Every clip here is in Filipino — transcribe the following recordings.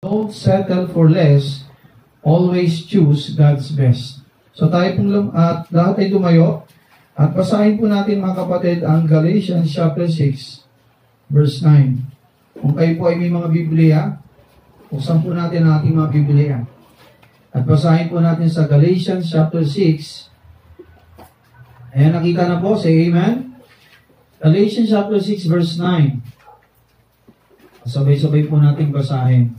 Don't settle for less. Always choose God's best. So tayo pong lahat ay tumayo at basahin po natin mga kapatid ang Galatians chapter 6 verse 9. Kung kayo po ay may mga Biblia, buksan po natin ang ating mga Biblia. At basahin po natin sa Galatians chapter 6. Ayan, nakita na po. Say amen. Galatians chapter 6 verse 9. Sabay-sabay po natin basahin.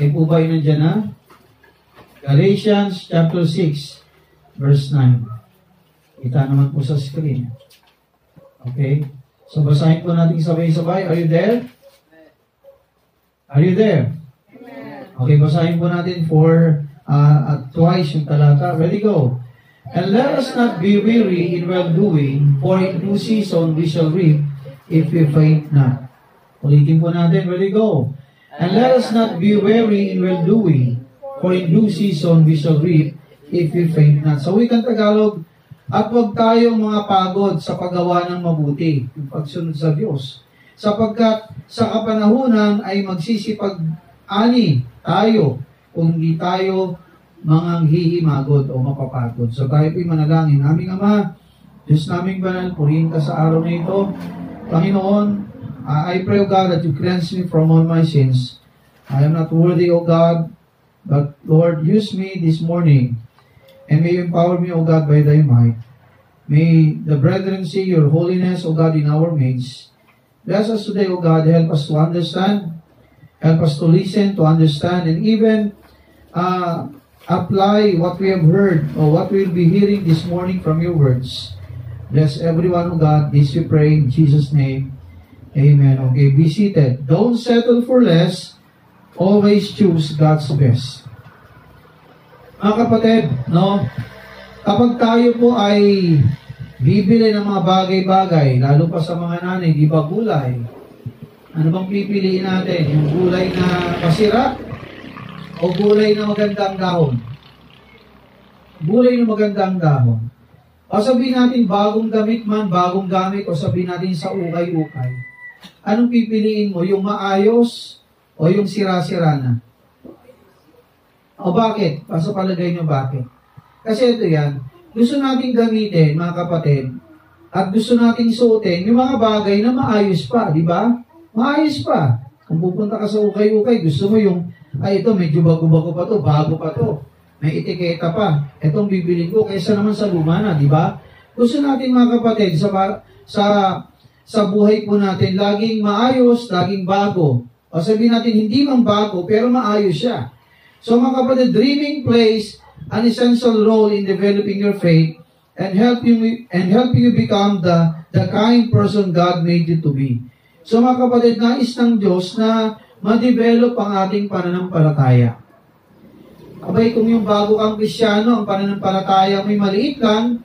Ay po ba yun nandiyan na? Galatians chapter 6 verse 9. Kita naman po sa screen. Okay? So basahin po natin sabay-sabay. Are you there? Are you there? Okay, basahin po natin for twice yung talata. Ready, go. And let us not be weary in well-doing, for in due season we shall reap if we faint not. Ulitin po natin. Ready, go. And let us not be weary in well-doing, for in due season we shall reap if we faint not. Sa wikang Tagalog, at huwag tayong mga pagod sa paggawa ng mabuti, yung pagsunod sa Diyos. Sapagkat sa kapanahunan ay magsisipag-ani tayo kung hindi tayo mga hihimagod o mapapagod. So tayo po'y manalangin. Aming Ama, Diyos naming banal, purihin ka sa araw na ito. Panginoon, I pray, O God, that you cleanse me from all my sins. I am not worthy, O God, but Lord, use me this morning, and may you empower me, O God, by thy might. May the brethren see your holiness, O God, in our midst. Bless us today, O God. Help us to understand. Help us to listen, to understand, and even apply what we have heard or what we'll be hearing this morning from your words. Bless everyone, O God. This we pray in Jesus' name. Amen. Okay, be seated. Don't settle for less. Always choose God's best. Mga kapatid, no? Kapag tayo po ay bibili ng mga bagay-bagay, lalo pa sa mga nanay, di ba gulay? Ano bang pipiliin natin? Yung gulay na masira o gulay na magandang dahon? Gulay na magandang dahon. O sabihin natin bagong gamit man, bagong gamit, o sabihin natin sa ukay-ukay. Anong pipiliin mo? Yung maayos o yung sira-sira na? O bakit? Sa palagay nyo bakit? Kasi ito yan. Gusto nating gamitin, mga kapatid, at gusto nating suotin yung mga bagay na maayos pa, di ba? Maayos pa. Kung pupunta ka sa ukay-ukay, gusto mo yung, ay ito, medyo bago-bago pa to, bago pa to. May etiketa pa. Itong bibilin ko, kaysa naman sa luma na, di ba? Gusto natin, mga kapatid, sa buhay po natin, laging maayos, laging bago. O sabihin natin, hindi man bago, pero maayos siya. So mga kapatid, dreaming plays an essential role in developing your faith and helping you become the kind person God made you to be. So mga kapatid, nais ng Diyos na ma-develop ang ating pananampalataya. Abay, kung yung bago kang Kristyano, ang pananampalataya may maliit lang,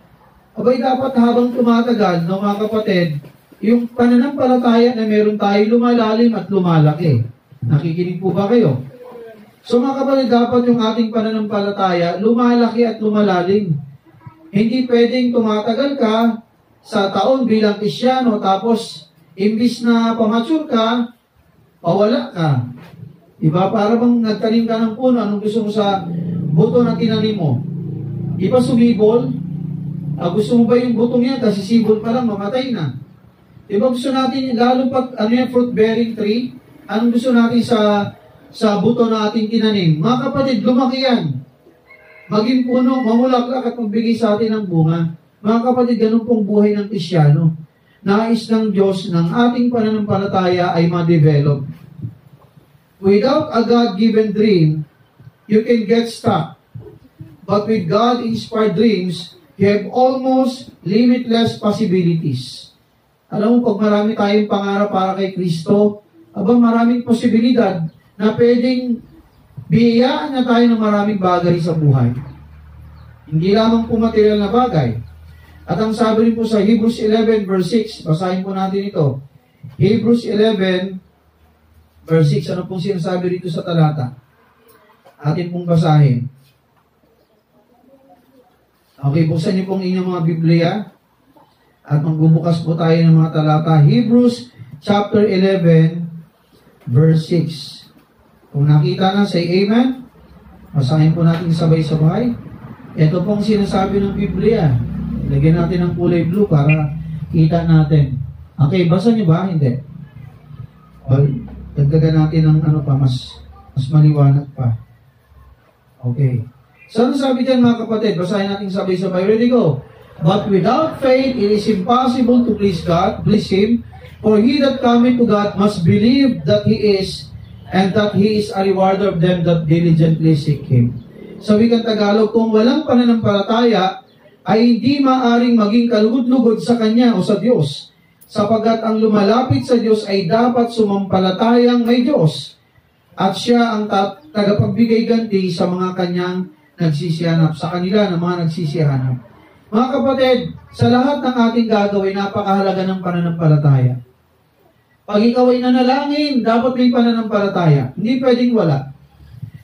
abay, dapat habang tumatagal, no, mga kapatid, yung pananampalataya na meron tayo lumalalim at lumalaki. Nakikinig po ba kayo? So mga kapatid, dapat yung ating pananampalataya lumalaki at lumalalim. Hindi pwedeng tumatagal ka sa taon bilang Kristyano tapos imbis na pamature ka, pawala ka. Diba? Para bang nagtanim ka ng puno, anong gusto mo sa buto na tinanim mo? Di ba sumibol? Gusto mo ba yung butong yan, kasi sibol pa lang, mamatay na. Diba gusto natin, lalo pag fruit-bearing tree, anong gusto natin sa buto na ating tinanim? Mga kapatid, lumaki yan. Maging puno, mamulaklak at magbigay sa atin ng bunga. Mga kapatid, ganun pong buhay ng Kristyano. Nais ng Diyos ng ating pananampalataya ay ma-develop. Without a God-given dream, you can get stuck. But with God-inspired dreams, you have almost limitless possibilities. Alam mo, pag marami tayong pangarap para kay Kristo, maraming posibilidad na pwedeng biyayaan na tayo ng maraming bagay sa buhay. Hindi lamang po material na bagay. At ang sabi rin po sa Hebrews 11 verse 6, basahin po natin ito. Hebrews 11 verse 6, ano pong sinasabi rito sa talata? Atin pong basahin. Okay, buksan niyo pong inyong mga Biblia at magbubukas po tayo ng mga talata. Hebrews chapter 11 verse 6. Kung nakita na, say amen. Basahin po natin sabay-sabay. Ito pong sinasabi ng Biblia. Lagyan natin ng kulay blue para kita natin. Okay, basa niyo ba? Hindi. Dagdagan natin ng mas maliwanag pa. Okay. So, ano sabi dyan mga kapatid? Basahin natin sabay-sabay. Ready, go. But without faith, it is impossible to please God, please Him. For he that cometh to God must believe that He is, and that He is a rewarder of them that diligently seek Him. Sa wikang Tagalog, kung walang pananampalataya, ay hindi maaring maging kalugod-lugod sa Kanya o sa Diyos. Sapagkat ang lumalapit sa Diyos ay dapat sumampalatayang may Diyos. At Siya ang tagapagbigay ganti sa mga Kanyang nagsisihanap, sa kanila ng mga nagsisihanap. Mga kapatid, sa lahat ng ating gagawin, napakahalaga ng pananampalataya. Pag ikaw ay nanalangin, dapat may pananampalataya. Hindi pwedeng wala.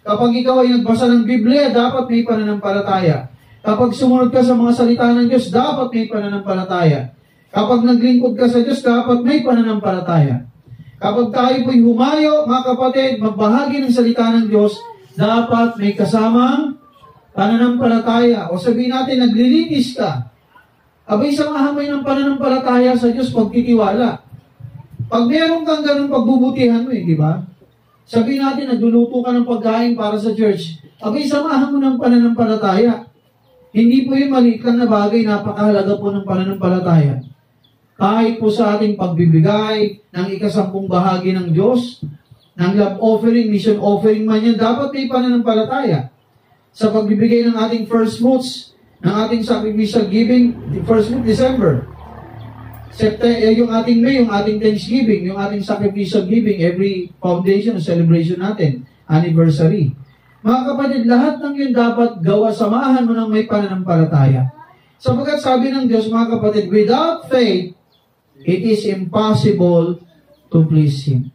Kapag ikaw ay nagbasa ng Biblia, dapat may pananampalataya. Kapag sumunod ka sa mga salita ng Diyos, dapat may pananampalataya. Kapag naglingkod ka sa Diyos, dapat may pananampalataya. Kapag tayo po'y humayo, mga kapatid, magbahagi ng salita ng Diyos, dapat may kasamang pananampalataya. O sabihin natin, naglilinis ka. Abay, samahan mo ng pananampalataya sa Diyos, pagtitiwala. Pag meron kang ganun pagbubutihan mo, di ba? Sabihin natin, nagluluto ka ng pagkain para sa church. Abay, samahan mo ng pananampalataya. Hindi po yung maliit lang na bagay, napakahalaga po ng pananampalataya. Kahit po sa ating pagbibigay ng ika-10 bahagi ng Diyos, ng love offering, mission offering man yan, dapat may pananampalataya. Sa pagbibigay ng ating first fruits, ng ating sacrificial giving, first fruit, December. Yung ating May, yung ating Thanksgiving, yung ating sacrificial giving, every foundation, celebration natin, anniversary. Mga kapatid, lahat ng yun dapat gawa, samahan mo ng may pananampalataya. Sapagkat sabi ng Diyos, mga kapatid, without faith, it is impossible to please Him.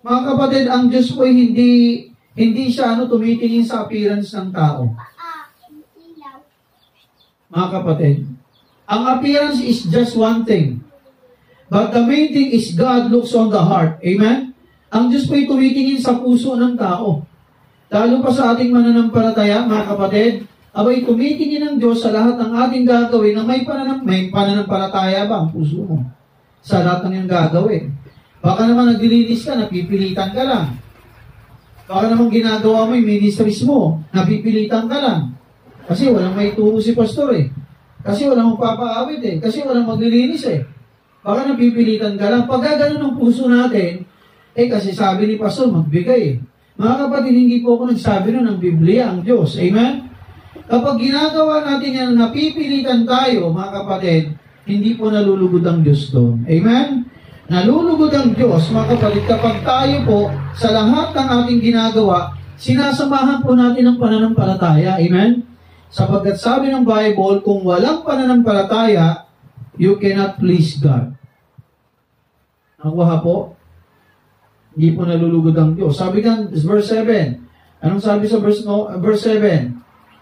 Mga kapatid, ang Diyos po hindi siya tumitingin sa appearance ng tao. Mga kapatid, ang appearance is just one thing. But the main thing is God looks on the heart. Amen? Ang Diyos po'y tumitingin sa puso ng tao. Lalo pa sa ating mananampalataya, mga kapatid, abay tumitingin ng Diyos sa lahat ng ating gagawin na may pananampalataya ba ang puso mo? Sa lahat ng yung gagawin. Baka naman naglilinis ka, napipilitan ka lang. Baka naman ginagawa mo yung ministries mo, napipilitan ka lang. Kasi walang may turo si pastor eh. Kasi walang magpapaawit eh. Kasi walang maglilinis eh. Baka napipilitan ka lang. Pag gano'n ang puso natin, kasi sabi ni pastor, magbigay eh. Mga kapatid, hindi po ako nagsabi nun ng Biblia, ang Diyos. Amen? Kapag ginagawa natin yan, napipilitan tayo, mga kapatid, hindi po nalulugod ang Diyos doon. Amen? Nalulugod ang Diyos, mga kapatid, kapag tayo po, sa lahat ng ating ginagawa, sinasamahan po natin ang pananampalataya. Amen? Sapagkat sabi ng Bible, kung walang pananampalataya, you cannot please God. Nakuha po? Hindi po nalulugod ang Diyos. Sabi kan, verse 7. Anong sabi sa verse 7?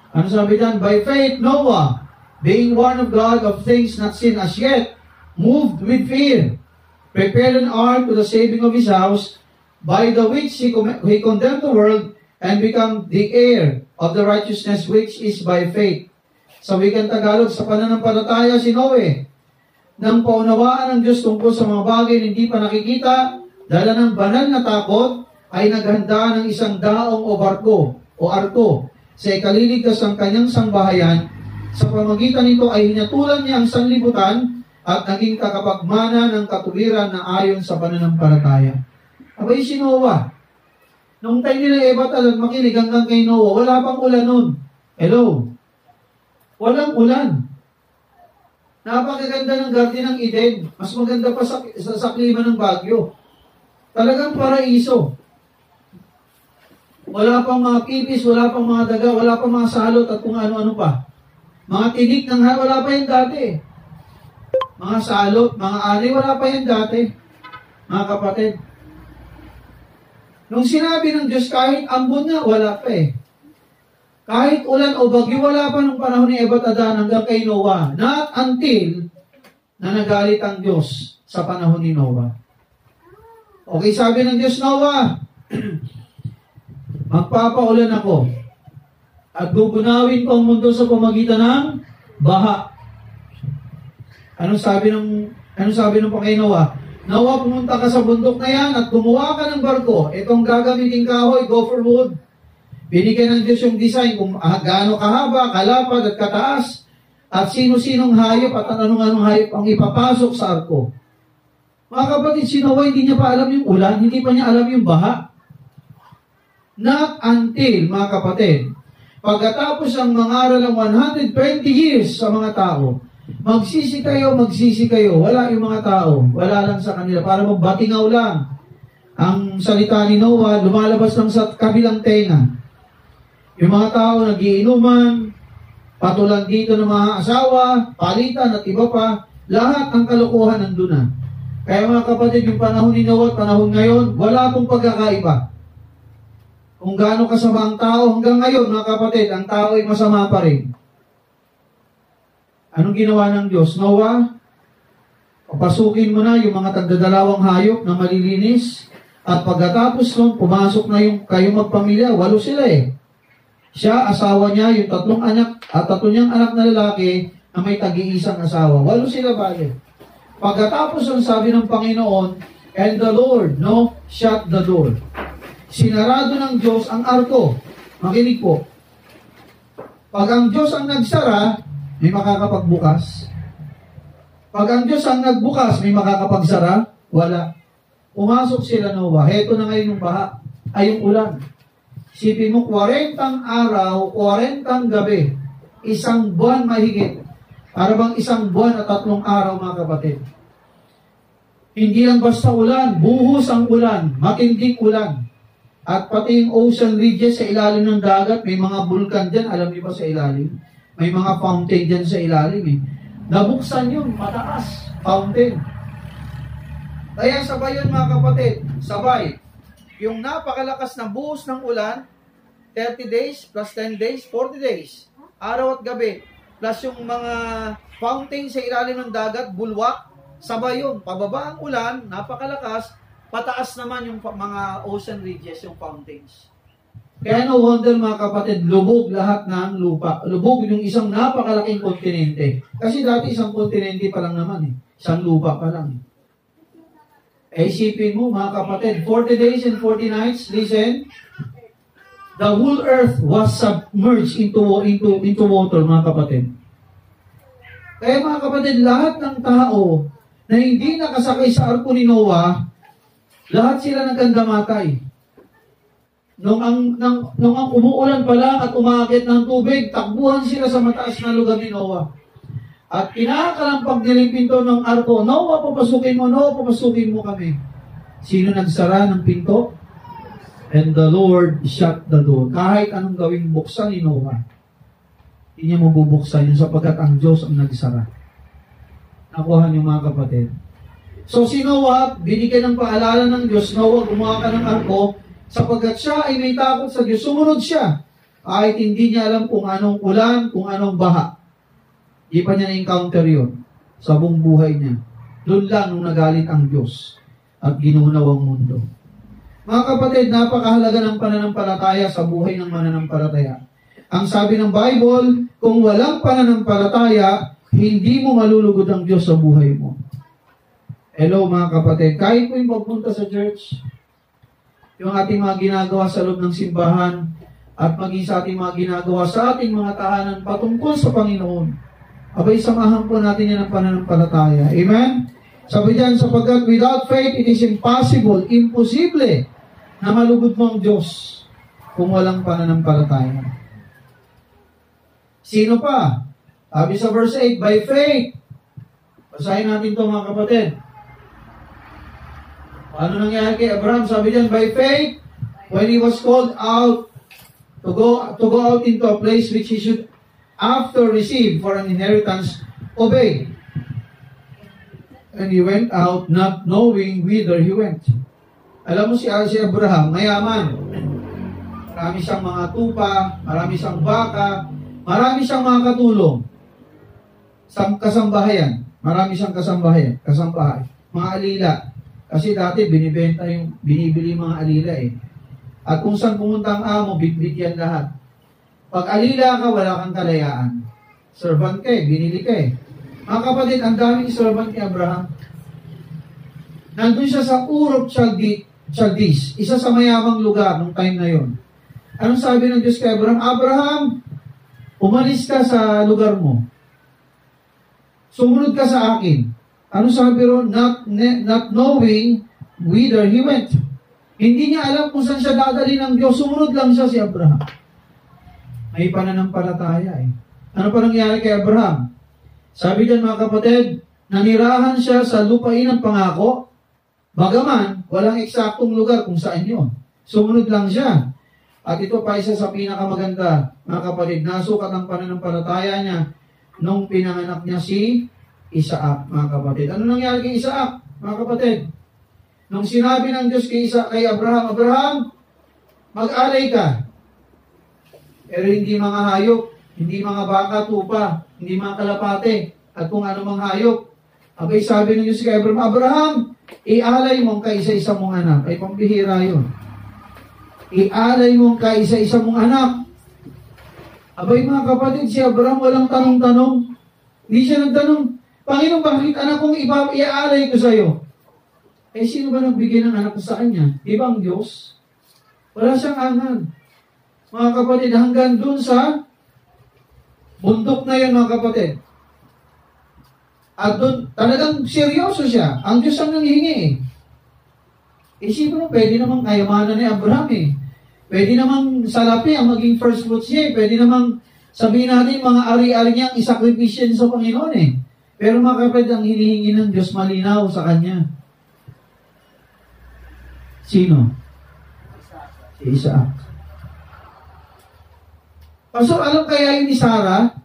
Anong sabi kan? By faith, Noah, being warned of God of things not seen as yet, moved with fear, prepared an ark to the saving of his house, by the which he condemned the world, and become the heir of the righteousness which is by faith. Sa wikang Tagalog, sa pananampalataya si Noe, nang paunawaan ng Diyos tungkol sa mga bagay na hindi pa nakikita, dala ng banal na takot, ay naghanda ng isang daong o barko o arko sa ikaliligtas ng kanyang sangbahayan. Sa pamagitan nito ay hinatulan niya ang sanlibutan at naging kakapagmana ng katuwiran na ayon sa pananampalataya. Abay si Noah, nung time nila Eva at makinig hanggang kay Noah, wala pang ulan nun. Hello? Walang ulan. Napakaganda ng garden ng Eden. Mas maganda pa sa klima ng Bagyo. Talagang paraiso. Wala pang mga kipis, wala pang mga daga, wala pang mga salot at kung ano-ano pa. Mga tinik ng wala pa yan dati. Mga salot, mga ani, wala pa yan dati. Mga kapatid. Nung sinabi ng Diyos, kahit ambon nga, wala pa eh. Kahit ulan o bagyo, wala pa nung panahon ni Eva at Adan hanggang kay Noah. Not until na nagalit ang Diyos sa panahon ni Noah. Okay, sabi ng Diyos, Noah, magpapaulan ako at gugunawin ko ang mundo sa pamagitan ng baha. Anong sabi ng Panginoon Noah? Noah, pumunta ka sa bundok na yan at gumawa ka ng barko. Itong gagamitin kahoy, gopher wood. Binigyan ng Diyos yung design kung gaano kahaba, kalapad at kataas at sino-sinong hayop at anong-anong hayop ang ipapasok sa arko. Mga kapatid, si Noah hindi niya pa alam yung ulan, hindi pa niya alam yung baha. Not until, mga kapatid, pagkatapos ang mangaral ng 120 years sa mga tao, magsisi kayo, wala yung mga tao, wala lang sa kanila, para magbatingaw lang. Ang salita ni Noah, lumalabas lang sa kabilang tenga. Yung mga tao nagiinuman, patulan dito ng mga asawa, palitan at iba pa, lahat ng kalokohan nandun na. Kaya mga kapatid, yung panahon ni Noah at panahon ngayon, wala pong pagkakaiba. Kung gaano kasama ang tao hanggang ngayon, mga kapatid, ang tao ay masama pa rin. Anong ginawa ng Diyos? Noah, papasukin mo na yung mga tagdadalawang hayop na malilinis at pagkatapos nun, pumasok na yung kayong magpamilya, 8 sila eh. Siya, asawa niya, yung 3 anak at 3 niyang anak na lalaki na may tag-iisang asawa. 8 sila bale. Pagkatapos ang sabi ng Panginoon, and the Lord, shut the door. Sinarado ng Diyos ang arko. Makinig po. Pag ang Diyos ang nagsara, may makakapagbukas. Pag ang Diyos ang nagbukas, may makakapagsara? Wala. Pumasok sila Noah. Heto na ngayon yung baha. Ay yung ulan. Sipin mo, 40 araw, 40 gabi. 1 buwan mahigit. Para bang 1 buwan at 3 araw, mga kapatid. Hindi lang basta ulan, buhos ang ulan, matinding ulan. At pati yung ocean ridges sa ilalim ng dagat, may mga bulkan dyan, alam niyo ba sa ilalim? May mga fountain dyan sa ilalim eh. Nabuksan yun, mataas, fountain. Kaya sabay yun, mga kapatid, sabay. Yung napakalakas na buhos ng ulan, 30 days plus 10 days, 40 days. Araw at gabi. Plus yung mga fountain sa ilalim ng dagat, bulwak, sabay yun. Pababa ang ulan, napakalakas, pataas naman yung mga ocean ridges, yung fountains. Kaya no wonder, mga kapatid, lubog lahat ng lupa. Lubog yung isang napakalaking kontinente. Kasi dati isang kontinente pa lang naman eh. Isang lupa pa lang eh. Isipin mo, mga kapatid, 40 days and 40 nights, listen, the whole earth was submerged into water, mga kapatid. Kaya mga kapatid, lahat ng tao na hindi nakasakay sa arko ni Noah, lahat sila nagkandamatay. Nung ang umuulan pa lang at umakit ng tubig, takbuhan sila sa mataas na lugar ni Noah. At kinakalampag nilang pinto ng arko, Noah, papasukin mo kami. Sino nagsara ng pinto? And the Lord shut the door. Kahit anong gawing buksan ni Noah, hindi niya mabubuksan yun sapagkat ang Diyos ang nagsara. Nakuha niyo, mga kapatid. So si Noah, binigyan ng paalala ng Diyos, Noah, gumawa ka ng arko, sapagkat siya ay may takot sa Diyos. Sumunod siya. Kahit hindi niya alam kung anong ulan, kung anong baha. Di pa niya na-encounter yun sa buong buhay niya. Doon lang nung nagalit ang Diyos at ginunaw ang mundo. Mga kapatid, napakahalaga ng pananampalataya sa buhay ng mananampalataya. Ang sabi ng Bible, kung walang pananampalataya, hindi mo malulugod ang Diyos sa buhay mo. Hello mga kapatid, kahit po yung pagpunta sa church, yung ating mga ginagawa sa loob ng simbahan, at maging sa ating mga ginagawa sa ating mga tahanan patungkol sa Panginoon, abay samahan po natin yan ng pananampalataya. Amen? Sabi diyan, sapagkat without faith, it is imposible na malugod mo ang Diyos kung walang pananampalataya. Sino pa? Sabi sa verse 8, by faith. Basahin natin ito, mga kapatid. Ano nangyari kay Abraham? Sabi diyan, by faith, when he was called out to go out into a place which he should after receive for an inheritance, obey. And he went out not knowing whither he went. Alam mo si Abraham, mayaman. Marami siyang mga tupa, marami siyang baka, marami siyang mga katulong. Kasambahayan. Marami siyang kasambahay. Mga alila. Kasi dati binibili yung mga alila eh. At kung saan pumunta ang amo, bitbit yan lahat. Pag alila ka, wala kang kalayaan. Servant ka eh, binili ka eh. Mga kapatid, ang daming servant ni Abraham. Nandun siya sa Ur of Chaldees, isa sa mayamang lugar nung time na yon. Anong sabi ng Diyos kay Abraham? Abraham, umalis ka sa lugar mo. Sumunod ka sa akin. Anong sabi ron? Not knowing whither he went. Hindi niya alam kung saan siya dadali ng Diyos. Sumunod lang siya si Abraham. May pananampalataya eh. Ano pa nangyari kay Abraham? Sabi diyan mga kapatid, nanirahan siya sa lupain ng pangako, bagaman walang eksaktong lugar kung saan yun. Sumunod lang siya. At ito pa isa sa pinakamaganda, mga kapatid, nasukat ang pananampalataya niya nung pinanganak niya si Isaac, mga kapatid. Ano nangyari kay Isaac, mga kapatid? Nung sinabi ng Diyos kay Abraham, Abraham, mag-alay ka. Pero hindi mga hayop, hindi mga baka, tupa, hindi mga kalapate, at kung ano mang hayop. Abay sabi ng Diyos kay Abraham, Abraham, ialay mo ang kaisa-isa mong anak. Ay pambihira yun. Ialay mo ang kaisa-isa mong anak. Abay mga kapatid, si Abraham walang tanong-tanong. Hindi siya nagtanong, Panginoon, bakit anak kong iaalay ko sa iyo? Eh, sino ba nagbigay ng anak ko sa kanya? Di ba ang Diyos? Wala siyang angan. Mga kapatid, hanggang dun sa bundok na yan, mga kapatid. At dun, talagang seryoso siya. Ang Diyos ang nanghihingi eh. Isipin mo, pwede namang kayamanan ni Abraham eh. Pwede namang salapi ang maging first fruits niya eh. Pwede namang sabihin natin mga ari-ari niyang isakripisyon sa Panginoon eh. Pero mga kapatid, ang hinihingi ng Diyos malinaw sa kanya. Sino? Si Isaac. Pastor, alam kaya yun ni Sarah?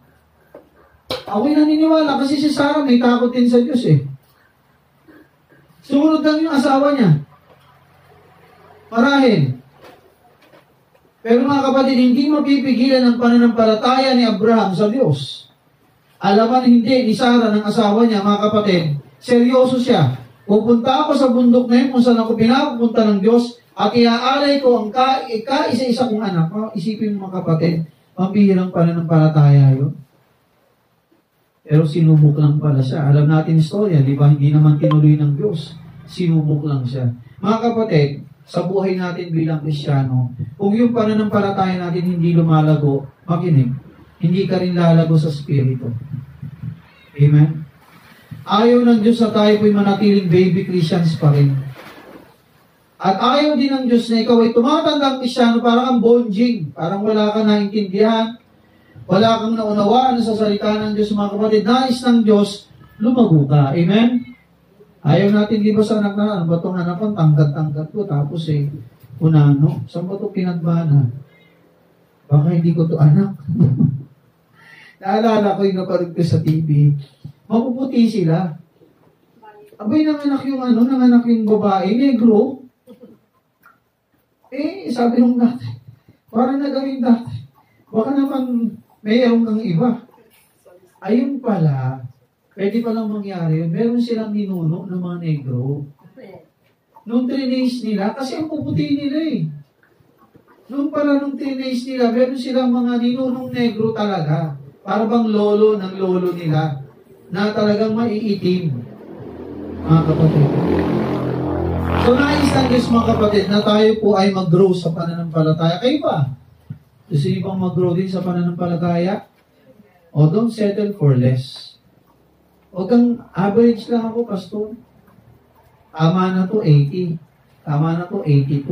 Ako'y naniniwala kasi si Sarah may takot din sa Diyos eh. Sumunod lang yung asawa niya. Marahil. Pero mga kapatid, hindi mapipigilan ang pananampalataya ni Abraham sa Diyos. Alaman hindi ni Sarah ng asawa niya, mga kapatid, seryoso siya. Pupunta ako sa bundok na yun kung saan ako pinapupunta ng Diyos at iaalay ko ang kaisa-isa kong anak. Isipin mo mga kapatid, mabihirang pananampalataya yun. Pero sinubok lang pala siya. Alam natin istorya, di ba? Hindi naman tinuloy ng Diyos. Sinubok lang siya. Mga kapatid, sa buhay natin bilang Kristiyano, kung yung pananampalataya natin hindi lumalago, makinig, hindi ka rin lalago sa Espiritu. Amen? Ayaw ng Diyos na tayo po'y manatiling baby Christians pa rin. At ayaw din ng Diyos na ikaw ay tumatandang Kristiyano parang ang bonjing, parang wala ka naintindihan, wala kang naunawaan sa salita ng Diyos, mga kapatid. Nais ng Diyos, lumago ka. Amen? Ayaw natin, di ba sa anak na, ano ba itong anak ko, tangkat-tangkat ko, tapos unano, saan ba ito pinagmana? Baka hindi ko ito anak. Naalala ko yung naparid ko sa TV, mapuputi sila. Abay, nanganak yung babae, negro. Sabi nung dati, parang nagawin dati, baka naman mayroong kang iba. Ayun pala, pwede palang mangyari yun. Meron silang ninuno ng mga negro. Nung teenage nila, kasi ang puputi nila eh. Nung teenage nila, meron silang mga ninunong negro talaga. Para bang lolo ng lolo nila na talagang maiitim. Mga kapatid. So nais ng Diyos mga kapatid na tayo po ay mag-grow sa pananampalataya. Kayo ba? Gusto niyo bang mag-grow din sa pananampalataya? O don't settle for less. Huwag kang average lang ako, pastor. Tama na to 80. Tama na to 82.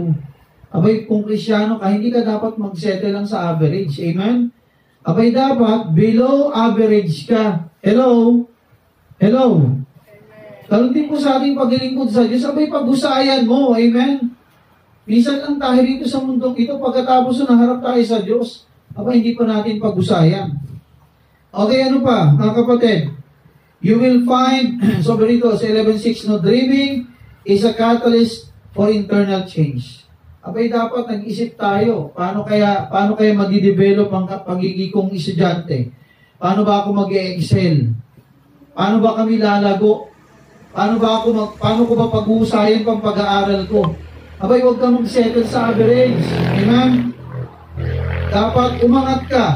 Abay, kung Kristiyano ka, hindi ka dapat mag-settle lang sa average. Amen? Abay, dapat below average ka. Hello? Hello? Talon din po sa ating paglilingkod sa Diyos. Abay, pag-usayan mo. Amen? Minsan lang tayo dito sa mundong ito, pagkatapos naharap tayo sa Diyos, abay, hindi pa natin pag-usayan. Okay, ano pa, mga kapatid? You will find, so dito sa 11.6, no, dreaming is a catalyst for internal change. Abay, dapat nag-isip tayo, paano kaya madidevelop ang pagiging kong estudyante? Paano ba ako mag-e-excel? Paano ba kami lalago? Paano ko ba pag-uusayan pang pag-aaral ko? Abay, huwag ka mag-settle sa average. Amen? Dapat umangat ka.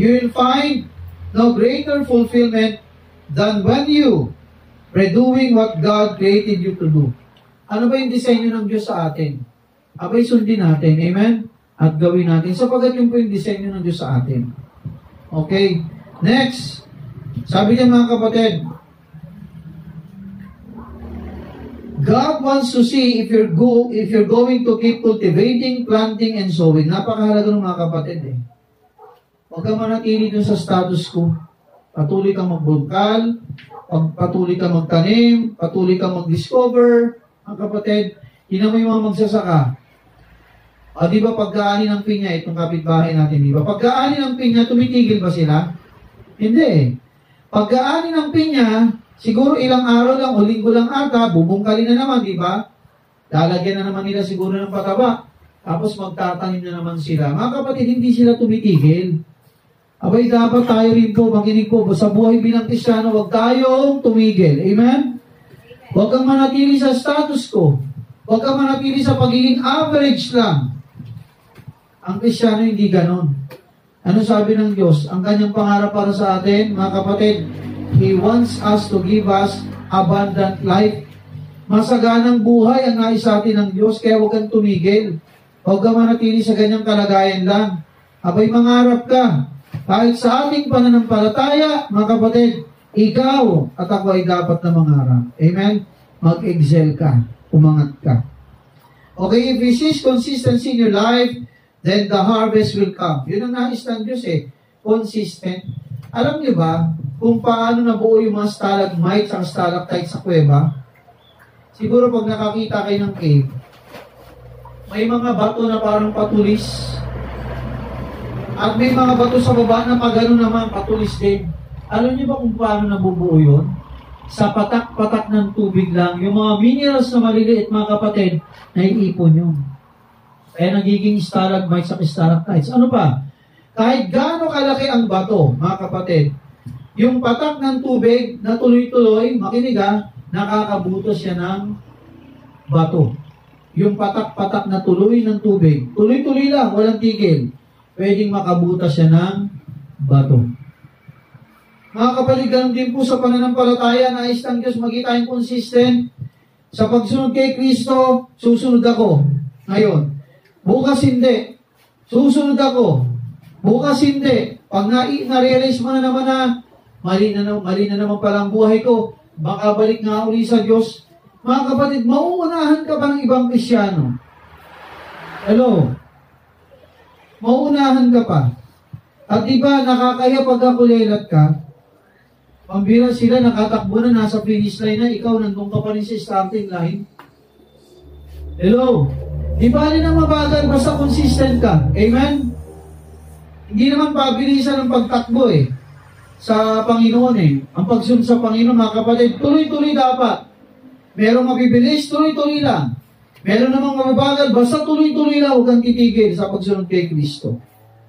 You will find no greater fulfillment than when you are doing what God created you to do. Ano ba yung disenyo ng Diyos sa atin? Abay, sundin natin. Amen? At gawin natin. Sapagat yun po yung disenyo ng Diyos sa atin. Okay. Next. Sabi niya mga kapatid, God wants to see if you're going to keep cultivating, planting, and sowing. Napakahalaga ng mga kapatid eh. Huwag kang manatili dun sa status quo. Patuloy kang magbungkal, patuloy kang magtanim, patuloy kang mag-discover. Mga kapatid, yun mo yung mga magsasaka. Di ba pagkaani ng pinya, itong kapitbahay natin, di ba? Pagkaani ng pinya, tumitigil ba sila? Hindi eh. Pagkaani ng pinya, siguro ilang araw lang o linggo lang ata, bubungkalin na naman, di ba? Lalagyan na naman nila siguro ng pataba. Tapos magtatanim na naman sila. Mga kapatid, hindi sila tumitigil. Abay, dapat tayo rin po, makinig po, sa buhay bilang Kristiyano, huwag tayong tumigil. Amen? Huwag kang manatili sa status quo. Huwag kang manatili sa pagiging average lang. Ang Kristiyano hindi ganon. Ano sabi ng Diyos? Ang kanyang pangarap para sa atin, mga kapatid, He wants us to give us abundant life. Masaganang buhay ang nais sa atin ng Diyos, kaya huwag kang tumigil. Huwag kang manatili sa ganyang kalagayan lang. Abay, mangarap ka. Kahit sa ating pananampalataya, mga kapatid, ikaw at ako ay dapat na mangarap. Amen? Mag-excel ka. Umangat ka. Okay, if you see consistency in your life, then the harvest will come. Yun ang nais ng Diyos eh. Consistent. Alam niyo ba kung paano nabuo yung mga stalagmites at stalactites sa kuweba? Siguro pag nakakita kayo ng cave, may mga bato na parang patulis. At may mga bato sa baba na pagano naman patulis din. Alam niyo ba kung paano nabubuo yun? Sa patak-patak ng tubig lang. Yung mga minerals na maliliit, mga kapatid, naiipon yun. Kaya nagiging stalagmites at stalactites. Ano pa? Kahit gaano kalaki ang bato, mga kapatid, yung patak ng tubig na tuloy-tuloy, makinig nakakabutas siya ng bato. Yung patak-patak na tuloy ng tubig, tuloy-tuloy lang, walang tigil, pwedeng makabutas siya ng bato. Mga kapatid, ganun din po sa pananampalataya, nais ng Diyos maging tayong consistent. Sa pagsunod kay Kristo, susunod ako. Ngayon, bukas hindi. Susunod ako. Bukas hindi. Pag na-realize mo na naman na mali na naman pala ang buhay ko, baka balik nga uli sa Diyos. Mga kapatid, mauunahan ka pa ng ibang Kristiyano. Hello? Mauunahan ka pa. At diba, nakakaya pag nakulelat ka, pambira sila, nakatakbo na, nasa finish line na, ikaw nandun ka pa rin sa starting line. Hello? Di ba rin ang mabagal, basta consistent ka. Amen? Hindi naman pabilisan ang pagtakbo sa Panginoon Ang pagsunod sa Panginoon, mga kapatid, tuloy-tuloy dapat. Merong mabibilis, tuloy-tuloy lang. Meron namang mababagal, basta tuloy-tuloy lang, huwag kang titigil sa pagsunod kay Kristo.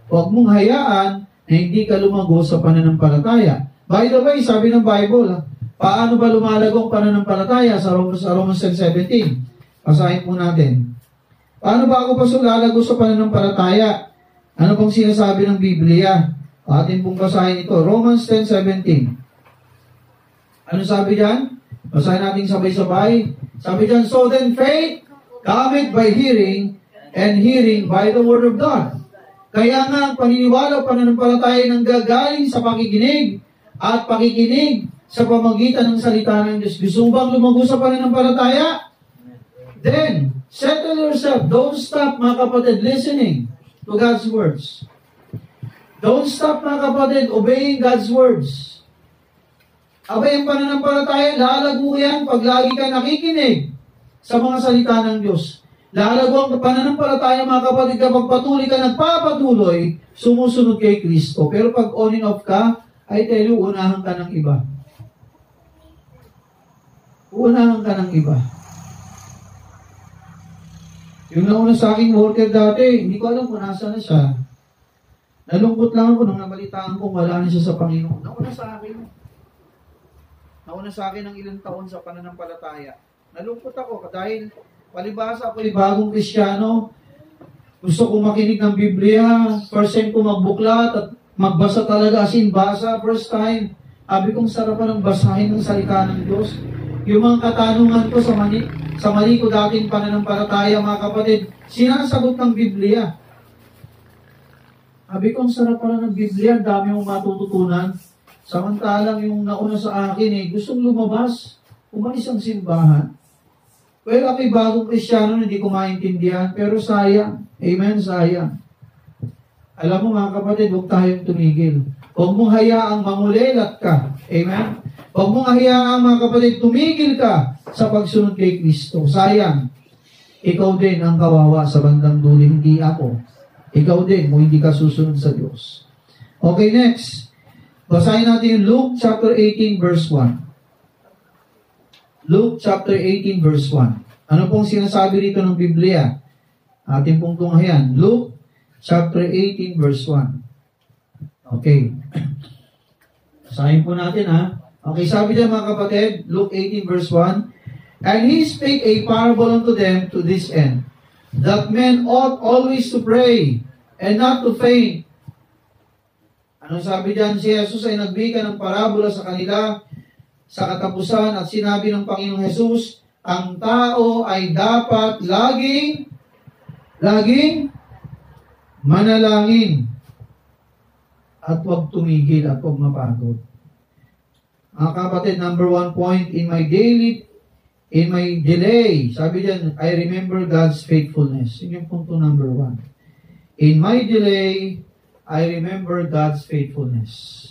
Huwag mong hayaan na hindi ka lumago sa pananampalataya. By the way, sabi ng Bible, paano ba lumalago ang pananampalataya sa Romans 10:17? Basahin po natin. Paano ba ako lalago sa pananampalataya? Ano pong sinasabi ng Biblia? Atin pong basahin ito. Romans 10:17. Ano sabi diyan? Basahin natin sabay-sabay. Sabi diyan, so then faith cometh by hearing, and hearing by the word of God. Kaya nga ang paniniwala o pananampalataya nang gagaling sa pakikinig at pakikinig sa pamagitan ng salita ng Diyos. Gusto mo bang lumago sa pananampalataya? Then, settle yourself. Don't stop, mga kapatid, listening to God's words. Don't stop, mga kapatid, obeying God's words. Abay, ang pananampalataya, lalago yan pag lagi ka nakikinig sa mga salita ng Diyos. Lalago ang pananampalataya, mga kapatid, kapag patuloy ka, nagpapatuloy, sumusunod kay Kristo. Pero pag on and off ka, I tell you, unahan ka ng iba. Unahan ka ng iba. Yung nauna sa aking worker dati, hindi ko alam kung nasa na siya. Nalungkot lang ako nung nabalitaan kong wala na siya sa Panginoon. Nauna sa akin. nauna sa akin ng ilang taon sa pananampalataya. Nalungkot ako dahil palibhasa ako bagong Kristiyano. Gusto kong makinig ng Biblia. First time ko magbuklat at magbasa talaga, as in basa, first time. Sabi kong sarapan ng basahin ng salita ng Diyos. Yung mga katanungan ko sa mali ko dating pananampalataya, mga kapatid, sinasagot ng Biblia. Sabi ko, ang sarap pala ng Biblia, dami mong matututunan. Samantalang yung nauna sa akin, gustong lumabas, umalis ang simbahan. Well, ako'y bagong Kristiyano, hindi ko maintindihan, pero sayang. Amen, sayang. Alam mo mga kapatid, huwag tayong tumigil. Huwag mong hayaang mangulelat ka. Amen? Huwag mong hayaang mga kapatid, tumigil ka sa pagsunod kay Kristo. Sayang. Ikaw din ang kawawa sa bandang dulo, hindi ako. Ikaw din kung hindi ka susunod sa Diyos. Okay, next. Basahin natin yung Luke chapter 18 verse 1. Luke chapter 18 verse 1. Ano pong sinasabi rito ng Biblia? Ating pong tunghayan. Luke chapter 18 verse 1. Okay. Basahin po natin ha. Okay, sabi niya mga kapatid, Luke 18 verse 1. And he spake a parable unto them to this end, that men ought always to pray, and not to faint. Anong sabi diyan? Si Jesus ay nagbigay ng parabola sa kanila sa katapusan at sinabi ng Panginoong Jesus, ang tao ay dapat laging manalangin at huwag tumigil at huwag mapagod. Mga kapatid, number 1 point, in my delay, sabi diyan, I remember God's faithfulness. Yun yung punto number 1. In my delay, I remember God's faithfulness.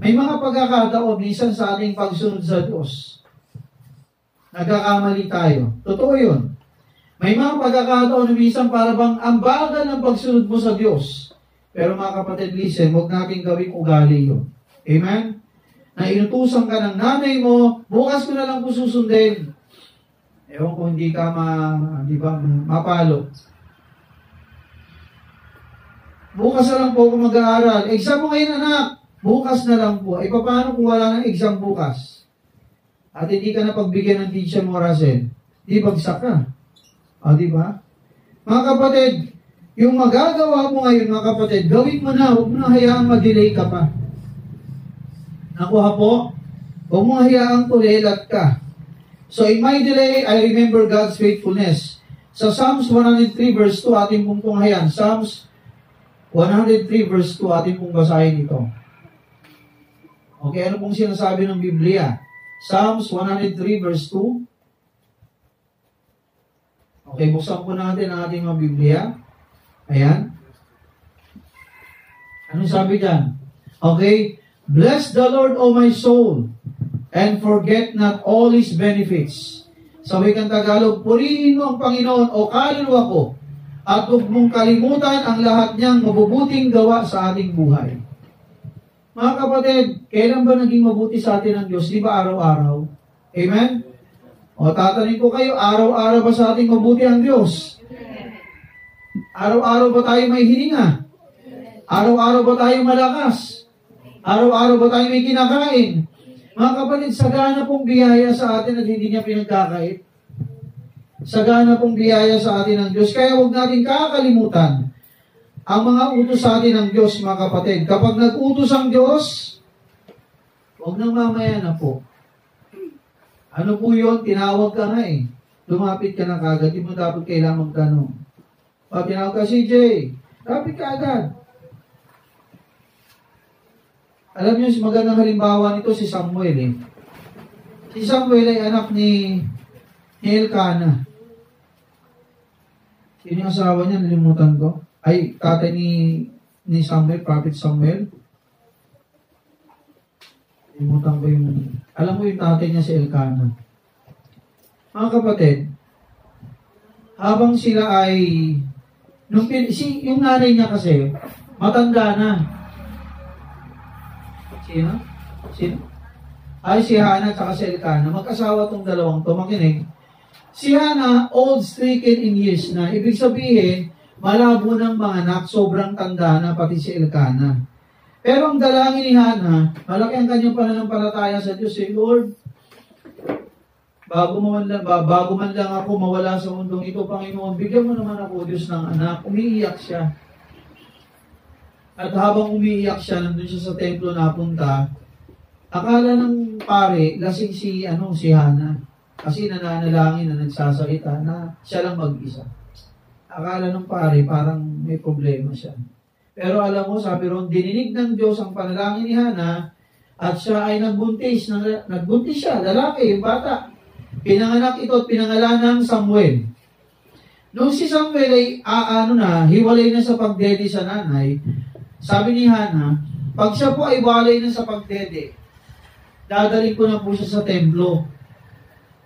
May mga pagkakataon, minsan sa ating pagsunod sa Diyos, nagkakamali tayo. Totoo yun. May mga pagkakataon, minsan para bang ang bagal ng pagsunod mo sa Diyos. Pero mga kapatid, listen, huwag natin gawing ugali yun. Amen? Na inutusan ka ng nanay mo, bukas ko na lang po susundin. Ewan kung hindi ka mapalo. Bukas na lang po ako mag-aaral. Exam mo ngayon, anak. Bukas na lang po. Paano kung wala ng exam bukas? At hindi ka na pagbigyan ng teacher mo, Russell? Di bagsak ka. Di ba? Mga kapatid, yung magagawa mo ngayon, mga kapatid, gawin mo na. Huwag mo na hayaang ma-delay ka pa. Nakuha po? Huwag mo hayaang kulelat ka. So, in my delay, I remember God's faithfulness. Sa Psalms 103 verse 2, ating pong tunghayan. Psalms 103 verse 2, ating pong basahin ito. Okay, ano pong sinasabi ng Biblia? Psalms 103 verse 2. Okay, buksan po natin ang ating mga Biblia. Ayan. Anong sabi dyan? Okay, bless the Lord, O my soul, and forget not all His benefits. Sa wikang Tagalog, purihin mo ang Panginoon o kaluluwa ko, at huwag mong kalimutan ang lahat niyang mabubuting gawa sa ating buhay. Mga kapatid, kailan ba naging mabuti sa atin ang Diyos? Di ba araw-araw? Amen? O tatanungin ko kayo, araw-araw ba sa ating mabuti ang Diyos? Araw-araw ba tayo may hininga? Araw-araw ba tayo malakas? Araw-araw ba tayo may kinakain? Mga kapatid, sagana pong biyaya sa atin at hindi niya pinagkakait. Sagana pong biyaya sa atin ng Diyos. Kaya huwag natin kakalimutan ang mga utos sa atin ng Diyos, mga kapatid. Kapag nag-utos ang Diyos, huwag nang mamaya na po. Ano po yun? Tinawag ka nga eh. Lumapit ka na kagad. Di mo dapat kailangan magtanong. O, tinawag ka, CJ. Lapit ka agad. Alam niyo, magandang halimbawa nito si Samuel eh. Si Samuel ay anak ni Elkanah. Sino yung asawa niya? Nalimutan ko. Ay, tatay ni Samuel, Prophet Samuel. Nalimutan ko yung... Alam mo yung tatay niya si Elkanah. Mga kapatid, habang sila ay... yung nanay niya kasi, matanda na. Sino? Ay, si Hannah at si Elkanah. Mag-asawa tong dalawang to. Makinig. Si Hannah, old, stricken in years na. Ibig sabihin, malabo ng mga anak, sobrang tanda na, pati si Elkanah. Pero ang dalangin ni Hannah, malaki ang kanyang pananampalataya sa Diyos. Lord, bago man lang ako mawala sa mundong ito, Panginoon, bigyan mo naman ako, Diyos, ng anak. Umiiyak siya. At habang umiiyak siya, nandun siya sa templo napunta, akala ng pare, lasing si Hana. Kasi nananalangin na nagsasalita na siya lang mag-isa. Akala ng pare, parang may problema siya. Pero alam mo, sabi ron, dininig ng Diyos ang panalangin ni Hana at siya ay nagbuntis. Nagbuntis siya, lalaki, yung bata. Pinanganak ito at pinangalan ng Samuel. Nung si Samuel ay hiwalay na sa pagdede sa nanay, sabi ni Hana, pag siya po ay walay na sa pagdede, dadalhin ko na po siya sa templo.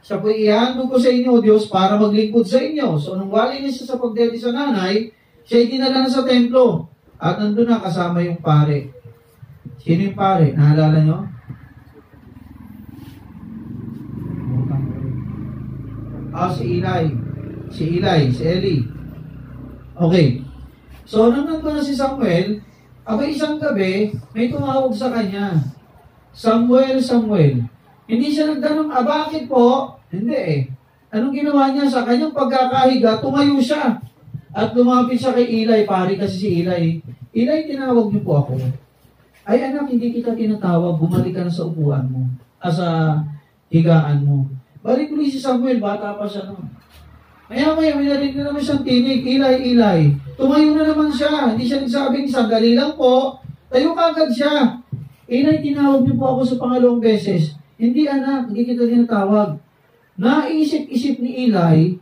Siya po ihandog ko sa inyo, Diyos, para maglingkod sa inyo. So, nung walay na siya sa pagdede sa nanay, siya dinala na sa templo. At nandun na kasama yung pare. Sino yung pare? Nahalala nyo? Si Eli. Okay. So, nung nandun na si Samuel, isang gabi, may tumawag sa kanya. Samuel. Hindi siya nagtanong, bakit po? Hindi eh. Anong ginawa niya? Sa kanyang pagkakahiga, tumayo siya. At lumapit siya kay Eli, pare kasi si Eli. Eli, tinawag niyo po ako. Ay anak, hindi kita tinatawag, bumalik ka na sa upuan mo. Sa higaan mo. Balik ulit si Samuel, bata pa siya noon. Maya, may narinig na naman siyang tinig, Eli. Tumayo na naman siya. Hindi siya nagsabing, sandali lang po. Tayo kagad siya. Eli, tinawag niyo po ako sa pangalawang beses. Hindi anak, hindi kita tinatawag. Naisip-isip ni Eli,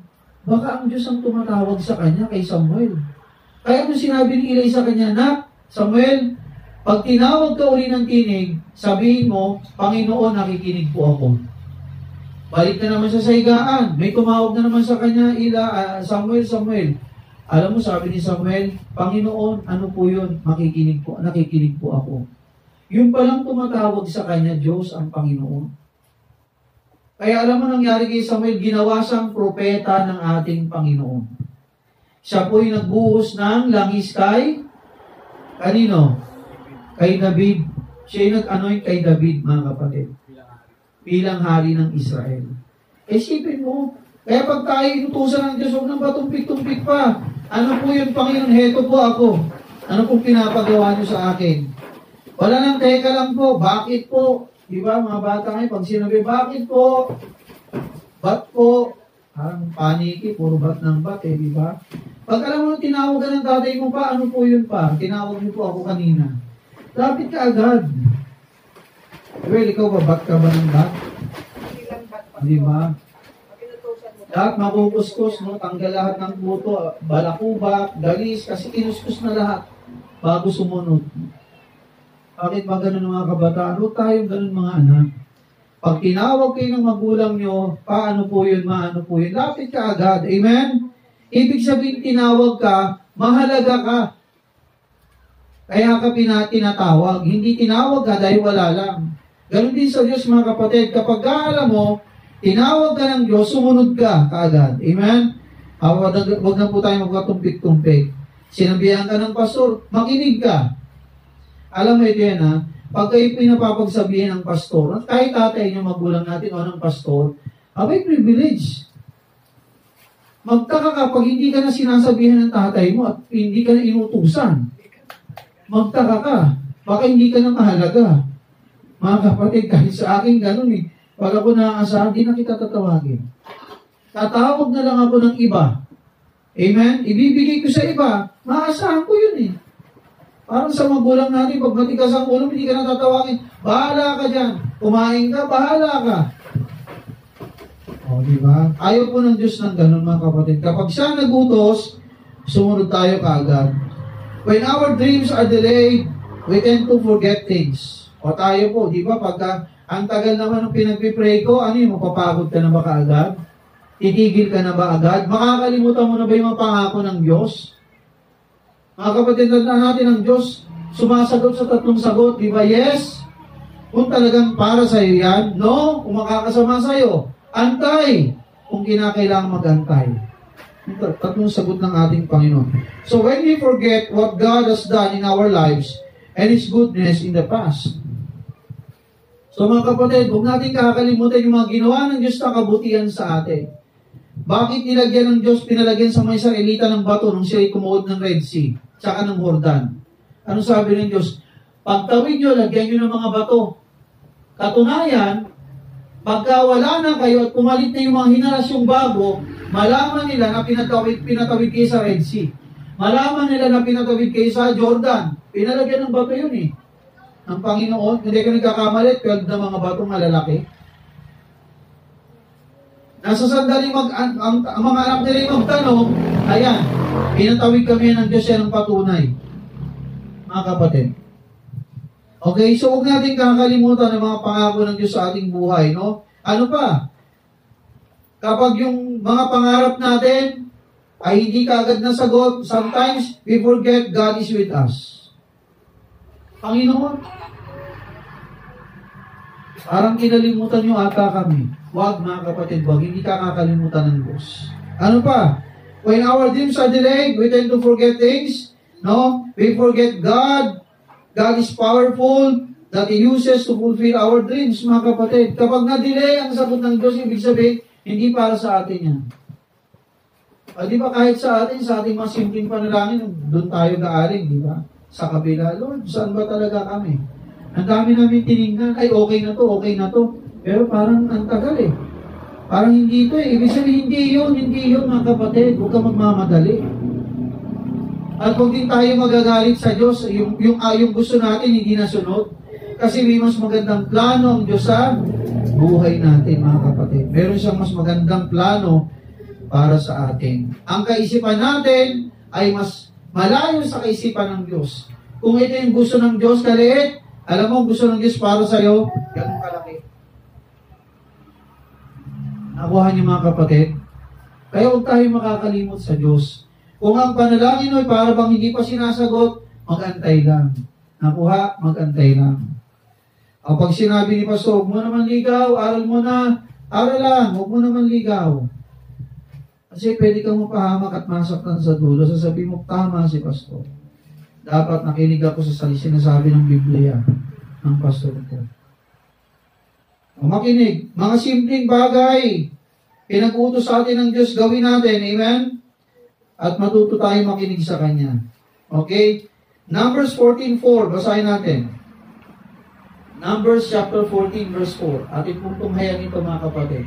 baka ang Diyos ang tumatawag sa kanya kay Samuel. Kaya nung sinabi ni Eli sa kanya, Nak, Samuel, pag tinawag ka uli ng tinig, sabihin mo, Panginoon, nakikinig po ako. Balik na naman siya sa higaan. May tumawag na naman sa kanya, Samuel. Alam mo, sabi ni Samuel, Panginoon, ano po yun? Nakikinig po ako. Yung palang tumatawag sa kanya, Diyos ang Panginoon. Kaya alam mo nangyari kay Samuel, ginawa siyang propeta ng ating Panginoon. Siya po'y nagbuhos ng langis kay kanino? Kay David. Siya yung nag-anoint kay David, mga kapatid. Bilang hari ng Israel. Isipin mo, kaya pag tayo inutusan ng Diyos, huwag nang batumpik-tumpik pa. Ano po yun, Panginoon? Heto po ako. Ano pong pinapagawa niyo sa akin? Wala nang teka lang po. Bakit po? Diba, mga bata ngayon, pag sinabi, bakit po? Bat po? Parang paniki, puro bat ng bat diba? Pag alam mo, tinawag ka ng tatay mo pa, ano po yun pa? Tinawag niyo po ako kanina. Lapit ka agad. Well, ikaw ba, bat ka ba ng bat? Diba? Lahat makukuskus, no? Tanggal lahat ng buto, balakubak, galis, kasi kinuskus na lahat bago sumunod. Bakit ba ganun mga kabataan? Huwag tayong ganun mga anak. Pag tinawag kayo ng magulang nyo, paano po yun, maano po yun, lapit ka agad. Amen? Ibig sabihin, tinawag ka, mahalaga ka. Kaya ka tinatawag. Hindi tinawag ka dahil wala lang. Ganun din sa Diyos mga kapatid. Kapag alam mo, tinawag ka ng Diyos, sumunod ka kaagad. Amen? Huwag na po tayo magkatumpik-tumpik. Sinabihan ka ng pastor, makinig ka. Alam mo ito yan ha, pag kayo pinapapagsabihin ng pastor, kahit tatay niyo magulang natin o ng pastor, may privilege. Magtaka ka pag hindi ka na sinasabihan ng tatay mo at hindi ka na inutusan. Magtaka ka, baka hindi ka na mahalaga. Mga kapatid, kahit sa akin ganun eh. Pag ako naaasahan, di na kita tatawagin. Tatawag na lang ako ng iba. Amen? Ibibigay ko sa iba, maaasahan ko yun eh. Parang sa magulang natin, pag matigas ang ulo, hindi ka na tatawagin. Bahala ka dyan. Kumain ka, bahala ka. O, diba? Ayaw po ng Diyos ng ganun, mga kapatid. Kapag siya nagutos, sumunod tayo kaagad. When our dreams are delayed, we tend to forget things. O tayo po, diba? Pagka ang tagal naman ng pinagpipray ko, ano yun, mapapagod ka na ba kaagad? Titigil ka na ba agad? Makakalimutan mo na ba yung mga pangako ng Diyos? Mga kapatid, tandaan natin ang Diyos, sumasagot sa 3 sagot, di ba? Yes. Kung talagang para sa iyo yan, no. Kung makakasama sa iyo, antay. Kung kinakailangan mag-antay. 3 sagot ng ating Panginoon. So when we forget what God has done in our lives and His goodness in the past, So mga kapatid, huwag natin kakalimutan yung mga ginawa ng Diyos na kabutihan sa atin. Bakit nilagyan ng Diyos, pinalagyan sa mga Israelita ng bato nung sila'y kumuod ng Red Sea, tsaka ng Jordan? Ano sabi ng Diyos? Pagtawid nyo, lagyan nyo ng mga bato. Katunayan, pagka wala na kayo at pumalit na yung mga henerasyong bago, malaman nila na pinatawid kayo sa Red Sea. Malaman nila na pinatawid kayo sa Jordan. Pinalagyan ng bato yun eh. Ang Panginoon, hindi ka nagkakamalit, 12 na mga batong malalaki. Nasa sandali ang mga anak nila magtanong, ayan, pinatawid kami ng Diyos, yan ang patunay. Mga kapatid. Okay, so huwag natin kakalimutan ang mga pangako ng Diyos sa ating buhay, no? Ano pa? Kapag yung mga pangarap natin ay hindi kaagad nasagot, sometimes we forget God is with us. Panginoon, parang kinalimutan nyo ata kami. Huwag mga kapatid, huwag. Hindi ka kakalimutan ng Diyos. Ano pa? When our dreams are delayed, we tend to forget things. No? We forget God. God is powerful that He uses to fulfill our dreams, mga kapatid. Kapag na-delay ang sagot ng Diyos, ibig sabihin, hindi para sa atin yan. Di ba kahit sa ating mga simpleng panalangin, doon tayo gaaling, di ba? Sa kabila, Lord, saan ba talaga kami? Ang dami namin tinignan, ay okay na to. Pero parang ang tagal eh. Parang hindi ito eh. Ibig sabihin, hindi yun mga kapatid. Huwag ka magmamadali. At huwag din tayo magagalit sa Diyos. Yung gusto natin, hindi nasunod. Kasi may mas magandang plano ang Diyos sa buhay natin mga kapatid. Meron siyang mas magandang plano para sa atin. Ang kaisipan natin ay mas malayo sa kaisipan ng Diyos. Kung ito yung gusto ng Diyos, kaliit, alam mo, gusto ng Diyos para sa iyo, ganun kalaki. Nakuha niyo mga kapatid? Kaya huwag tayo makakalimot sa Diyos. Kung ang panalangin ay para bang hindi pa sinasagot, mag-antay lang. Nakuha, mag-antay lang. O pag sinabi ni Pastor, huwag mo naman ligaw, aral mo na, aral lang, huwag mo naman ligaw. Kasi pwede kang mapahamak at masaktan sa dulo. Sasabihin mo, tama si Pastor. Dapat nakinig ako sa sinasabi ng Biblia ng Pastor ko. O makinig, mga simpleng bagay, pinag-utos sa atin ng Diyos, gawin natin, amen? At matuto tayo makinig sa Kanya. Okay? Numbers 14:4, basahin natin. Numbers chapter 14, verse 4. Atin pong tunghayan ito mga kapatid.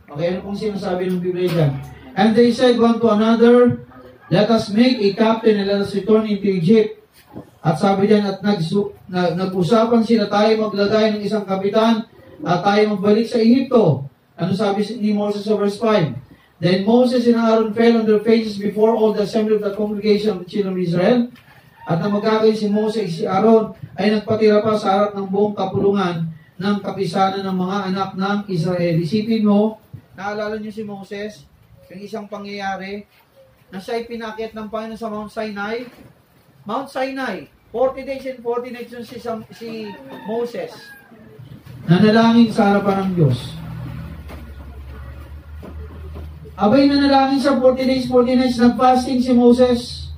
Okay, ano pong sinasabi ng Biblia dyan? And they said one to another, let us make a captain and let us return into Egypt. At sabi dyan, at nag-usapan sila tayo maglagay ng isang kapitan at tayo magbalik sa Egypto. Ano sabi ni Moses sa verse 5? Then Moses and Aaron fell on their faces before all the assembly of the congregation of the children of Israel. At nang magkakain si Moses at si Aaron ay nagpatira pa sa harap ng buong kapulungan ng kapisanan ng mga anak ng Israel. Isipin mo, naalala niyo si Moses, yung isang pangyayari, na siya ay pinakyat ng Panginoon sa Mount Sinai. Mount Sinai, 40 days and 40 nights yun si Moses. Nanalangin sa harapan ng Diyos. Abay nanalangin sa 40 days, 40 nights, nag-fasting si Moses.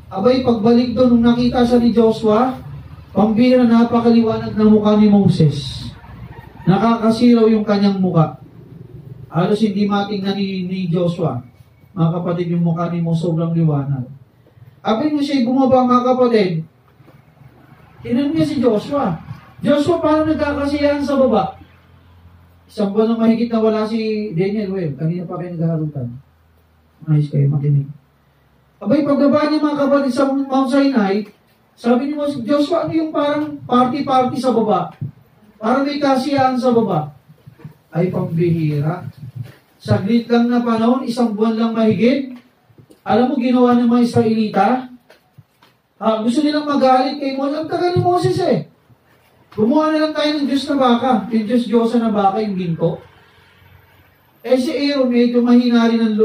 Abay pagbalik doon, nung nakita siya ni Joshua, pambira napakaliwanag na mukha ni Moses. Nakakasilaw yung kanyang mukha. Halos hindi matingnan ni Joshua. Mga kapatid, yung mukha ni Moses sobrang liwanag. Abay mo siya bumaba mga kapatid. Tinanong niya si Joshua. Joshua, paano nagkakasiyahan sa baba? Isang buwan na mahigit na wala si Daniel Webb. Kanina pa kayo naghaharutan. Ayos kayo makinig. Abay, pagbaba niya mga kapatid sa Mount Sinai, sabi ni Moses, Joshua, ano yung parang party-party sa baba? Parang may kasiyahan sa baba. Ay, pambihira. Saglit lang na panahon, isang buwan lang mahigit. Alam mo, ginawa ng mga Israelita? Gusto nilang magalit kay Moses. Ang tagal ni Moses eh. Gumawa na lang tayo ng Diyos na baka. Yung Diyos-Diyosa na baka, yung ginto. Eh si Aaron, medyo mahina rin ng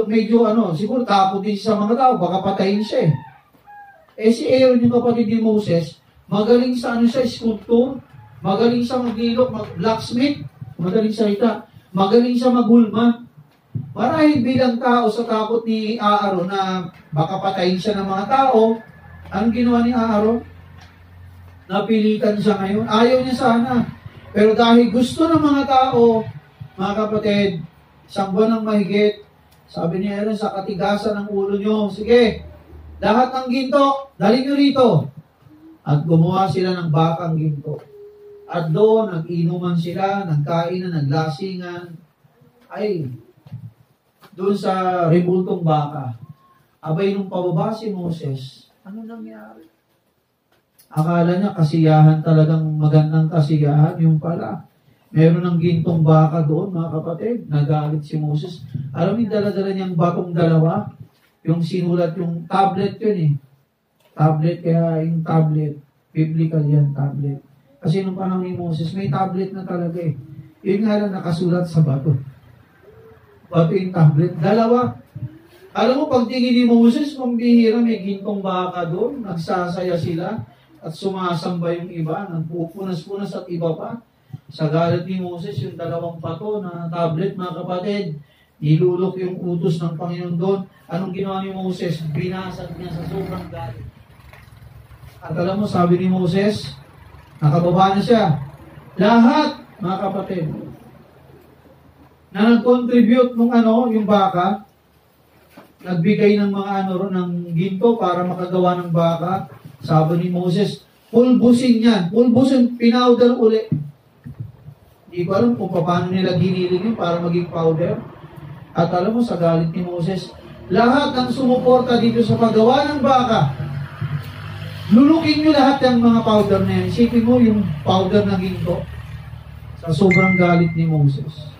siguro takot din sa mga tao, baka patayin siya eh. Eh si Aaron, yung kapatid ni Moses, magaling sa sculptor, magaling sa maglilok, blacksmith, magaling sa ita, magaling sa maghulma. Marahil bilang tao sa takot ni Aaron na baka patayin siya ng mga tao, anong ginawa ni Aaron? napilitan siya ngayon. Ayaw niya sana. Pero dahil gusto ng mga tao, mga kapatid, isang buwan ng mahigit, sabi ni Aaron, sa katigasan ng ulo nyo, sige, lahat ng ginto, dali nyo rito. At gumawa sila ng bakang ginto. At doon, nag-inuman sila, nagkainan, naglasingan. Ay, doon sa rebultong baka. Abay, nung pababa si Moses, ano nangyari? Akala niya kasiyahan, talagang magandang kasiyahan, yung pala. Meron ng gintong baka doon, mga kapatid. Nagalit si Moses. Alam niyo, dala-dala niyang batong dalawa. Yung sinulat, yung tablet yun eh. Tablet, kaya yung tablet. Biblical yan, tablet. Kasi nung panahon ni Moses, may tablet na talaga eh. Yun nga lang nakasulat sa bato. Bato yung tablet. Dalawa. Alam mo, pagtingin ni Moses, pambihira, may gintong baka doon. Nagsasaya sila. At sumasamba yung iba. Nagpupunas-punas at iba pa. Sa galit ni Moses, yung dalawang bato na tablet, mga kapatid, nilulok yung utos ng Panginoon doon. Anong ginawa ni Moses? Binasag niya sa sobrang galit. At alam mo, sabi ni Moses, nakababa na siya. Lahat, mga kapatid, na nag-contribute nung yung baka, nagbigay ng mga ng ginto para makagawa ng baka. Sabi ni Moses, pulbusin yan. Pulbusin, pinowder uli. Hindi ko alam kung paano nila giniling yun para maging powder. At alam mo, sa galit ni Moses, lahat ng sumuporta dito sa paggawa ng baka, lulukin nyo lahat ng mga powder na yan. Isipin mo yung powder na ginto sa sobrang galit ni Moses.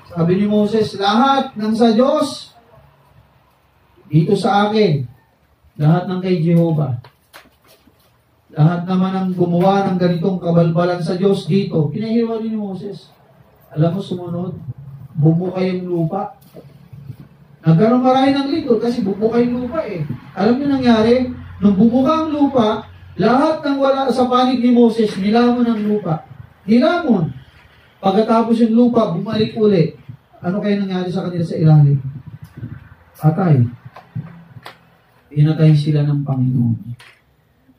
Sabi ni Moses, lahat ng sa Diyos, dito sa akin, lahat ng kay Jehovah. Lahat naman ang gumawa ng ganitong kabalbalan sa Diyos dito, pinahiwa ni Moses. Alam mo, sumunod, bubukay yung lupa. Nagkaroon marami ng likod kasi bubukay yung lupa eh. Alam niyo nangyari? Nung bumuka ang lupa, lahat ng wala sa panig ni Moses, nilamon ang lupa. Nilamon. Pagkatapos yung lupa, bumalik uli. Ano kaya nangyari sa kanila sa ilalim? Patay. Pinatay sila ng Panginoon.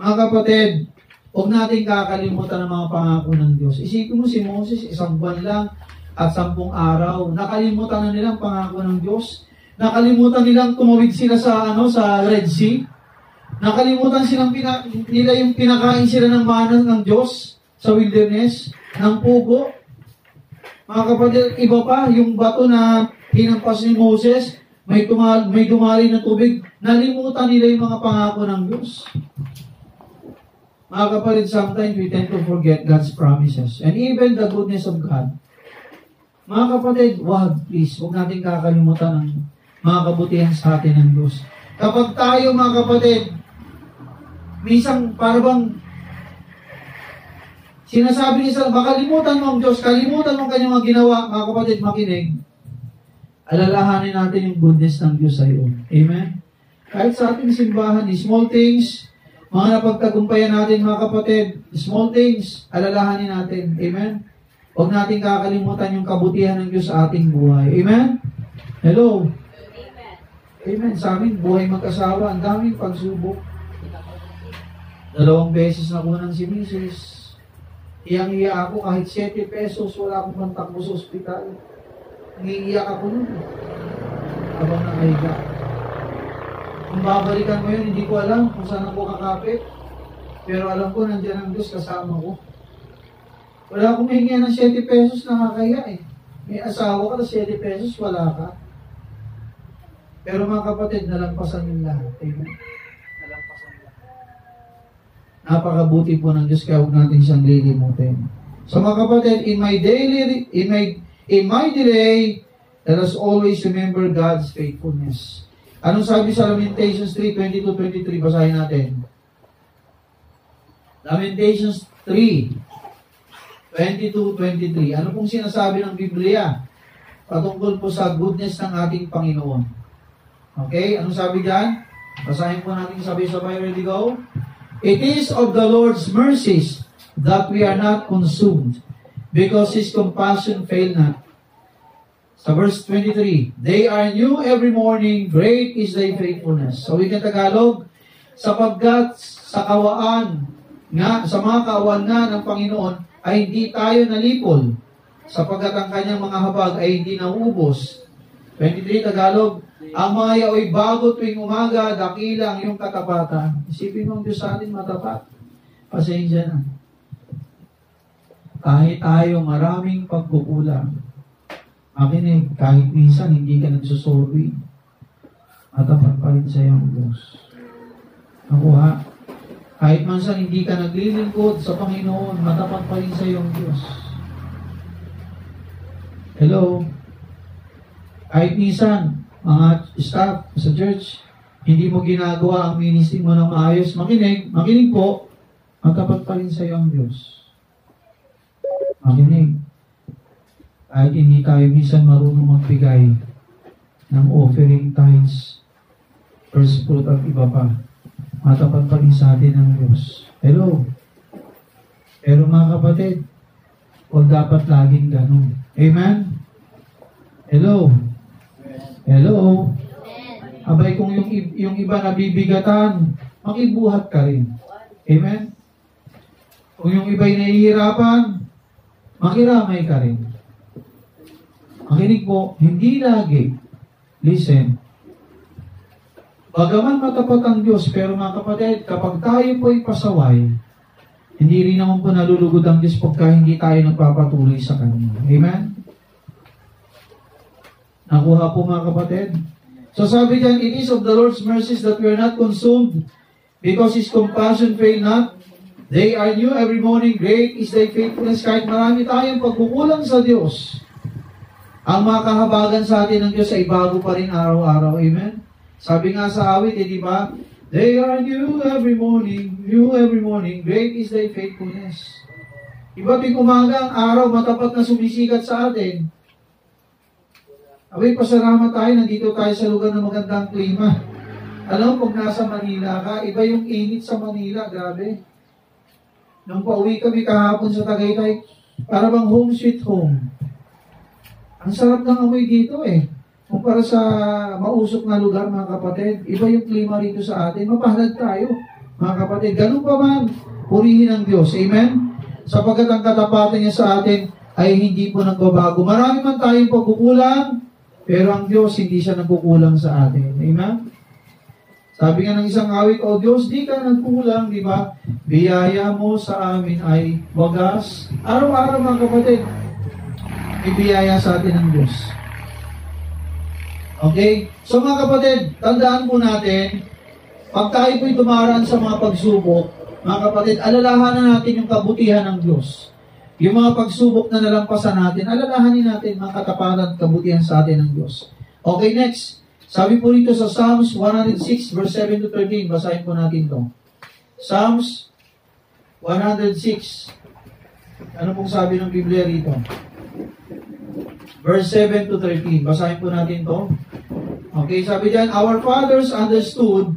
Mga kapatid, huwag natin kakalimutan ang mga pangako ng Diyos. Isipin mo si Moses, 1 buwan lang at 10 araw. Nakalimutan na nilang pangako ng Diyos. Nakalimutan nilang tumawid sila sa Red Sea. Nakalimutan nila yung pinakain sila ng mana ng Diyos sa wilderness, ng pugo. Mga kapatid, iba pa, yung bato na hinampas ni Moses, may dumali na tubig. Nalimutan nila yung mga pangako ng Diyos. Mga kapatid, sometimes we tend to forget God's promises and even the goodness of God. Mga kapatid, please, huwag natin kakalimutan ang mga kabutihan sa atin ng Diyos. Kapag tayo, mga kapatid, minsan parang sinasabi niya makalimutan mo ang Diyos, kalimutan mo ang kanyang mga ginawa, mga kapatid, makinig. Alalahanin natin yung goodness ng Diyos sa iyo. Amen? Kahit sa ating simbahan, small things, mga napagtagumpayan natin, mga kapatid, small things, alalahanin natin. Amen? Huwag natin kakalimutan yung kabutihan ng Diyos sa ating buhay. Amen? Hello? Amen. Amen. Sa amin, buhay mag-asawa, ang daming pagsubok. 2 beses na kunan si Mrs. Iyang-iya ako kahit 7 pesos, wala akong pantakbo sa ospital. Nangiiyak ako nun. Habang nakahiga. Kung babalikan mo yun, hindi ko alam kung saan ako kakapit. Pero alam ko, nandiyan ang Diyos kasama ko. Wala akong mahingihan ng 7 pesos, nakakaya eh. May asawa ka na 7 pesos, wala ka. Pero mga kapatid, nalampasan yung lahat. Amen. Nalampasan lahat. Napakabuti po ng Diyos, kaya huwag natin siyang lilimutin. So mga kapatid, in my delay, let us always remember God's faithfulness. Anong sabi sa Lamentations 3:22-23? Basahin natin. Lamentations 3:22-23. Ano pong sinasabi ng Biblia? Patungkol po sa goodness ng ating Panginoon. Okay? Anong sabi dyan? Basahin po natin sabay-sabay. Ready, go? It is of the Lord's mercies that we are not consumed, because His compassion fail not. Sa verse 23, they are new every morning, great is thy faithfulness. So we can Tagalog, sapagkat sa kawaan nga sa mga kaawan nga ng Panginoon ay hindi tayo nalipol, sapagkat ang kanyang mga habag ay hindi nauubos. 23 Tagalog, ang mga yaoy bago tuwing umaga, dakila ang iyong katapatan. Isipin mo ang Diyos sa atin matapat. Pasensya na. Kahit tayo maraming pagkukulang, makinig, kahit minsan hindi ka nagsusorry, matapat pa rin sa iyong Diyos. Ako ha, kahit minsan hindi ka naglilingkod sa Panginoon, matapat pa rin sa iyong Diyos. Hello? Kahit minsan, mga staff sa church, hindi mo ginagawa ang ministry mo ng maayos, makinig po, matapat pa rin sa iyong Diyos. Makinig. Kahit hindi tayo minsan marunong magbigay ng offering tithes, first fruit at iba pa, matapat pa rin sa atin ng Diyos. Hello? Pero mga kapatid, huwag dapat laging ganun. Amen? Hello? Hello? Abay, kung yung iba nabibigatan, makibuhat ka rin. Amen? Kung yung iba'y nahihirapan, makiramay ka rin. Makinig po, hindi lagi. Listen. Bagaman matapat ang Diyos, pero mga kapatid, kapag tayo po'y pasaway, hindi rin naman po nalulugod ang Diyos pagka hindi tayo nagpapatuloy sa Kanya. Amen? Nakuha po mga kapatid? So sabi diyan, it is of the Lord's mercies that we are not consumed, because His compassion fail not. They are new every morning. Great is thy faithfulness. Kahit marami tayong pagkukulang sa Diyos, ang mga kahabagan sa atin ng Diyos ay bago pa rin araw-araw. Amen? Sabi nga sa awit, di ba? They are new every morning. New every morning. Great is thy faithfulness. Iba tuwing umaga, ang araw matapat na sumisikat sa atin. Abay, pasalamat tayo. Nandito tayo sa lugar ng magandang klima. Alam mo, pag nasa Manila ka, iba yung init sa Manila. Grabe. Nung pauwi kami kahapon sa Tagaytay, para bang home sweet home. Ang sarap ng amoy dito eh. Kumpara sa mausok na lugar, mga kapatid, iba yung klima rito sa atin. Mapahlag tayo, mga kapatid. Ganun pa man, purihin ang Diyos. Amen? Sapagkat ang katapatan niya sa atin ay hindi po nagbabago. Marami man tayong pagkukulang, pero ang Diyos hindi siya nagkukulang sa atin. Amen? Sabi nga ng isang awit, O Diyos, di ka nagkulang, di ba? Biyaya mo sa amin ay wagas. Araw-araw, mga kapatid, may biyaya sa atin ng Diyos. Okay? So mga kapatid, tandaan po natin, pag tayo po'y dumaraan sa mga pagsubok, mga kapatid, alalahanan natin yung kabutihan ng Diyos. Yung mga pagsubok na nalampasan natin, alalahanin natin mga katapatan at kabutihan sa atin ng Diyos. Okay, next. Sabi po rito sa Psalms 106, verse 7 to 13. Basahin po natin ito. Psalms 106. Ano pong sabi ng Biblia rito? Verse 7 to 13. Basahin po natin ito. Okay, sabi diyan, Our fathers understood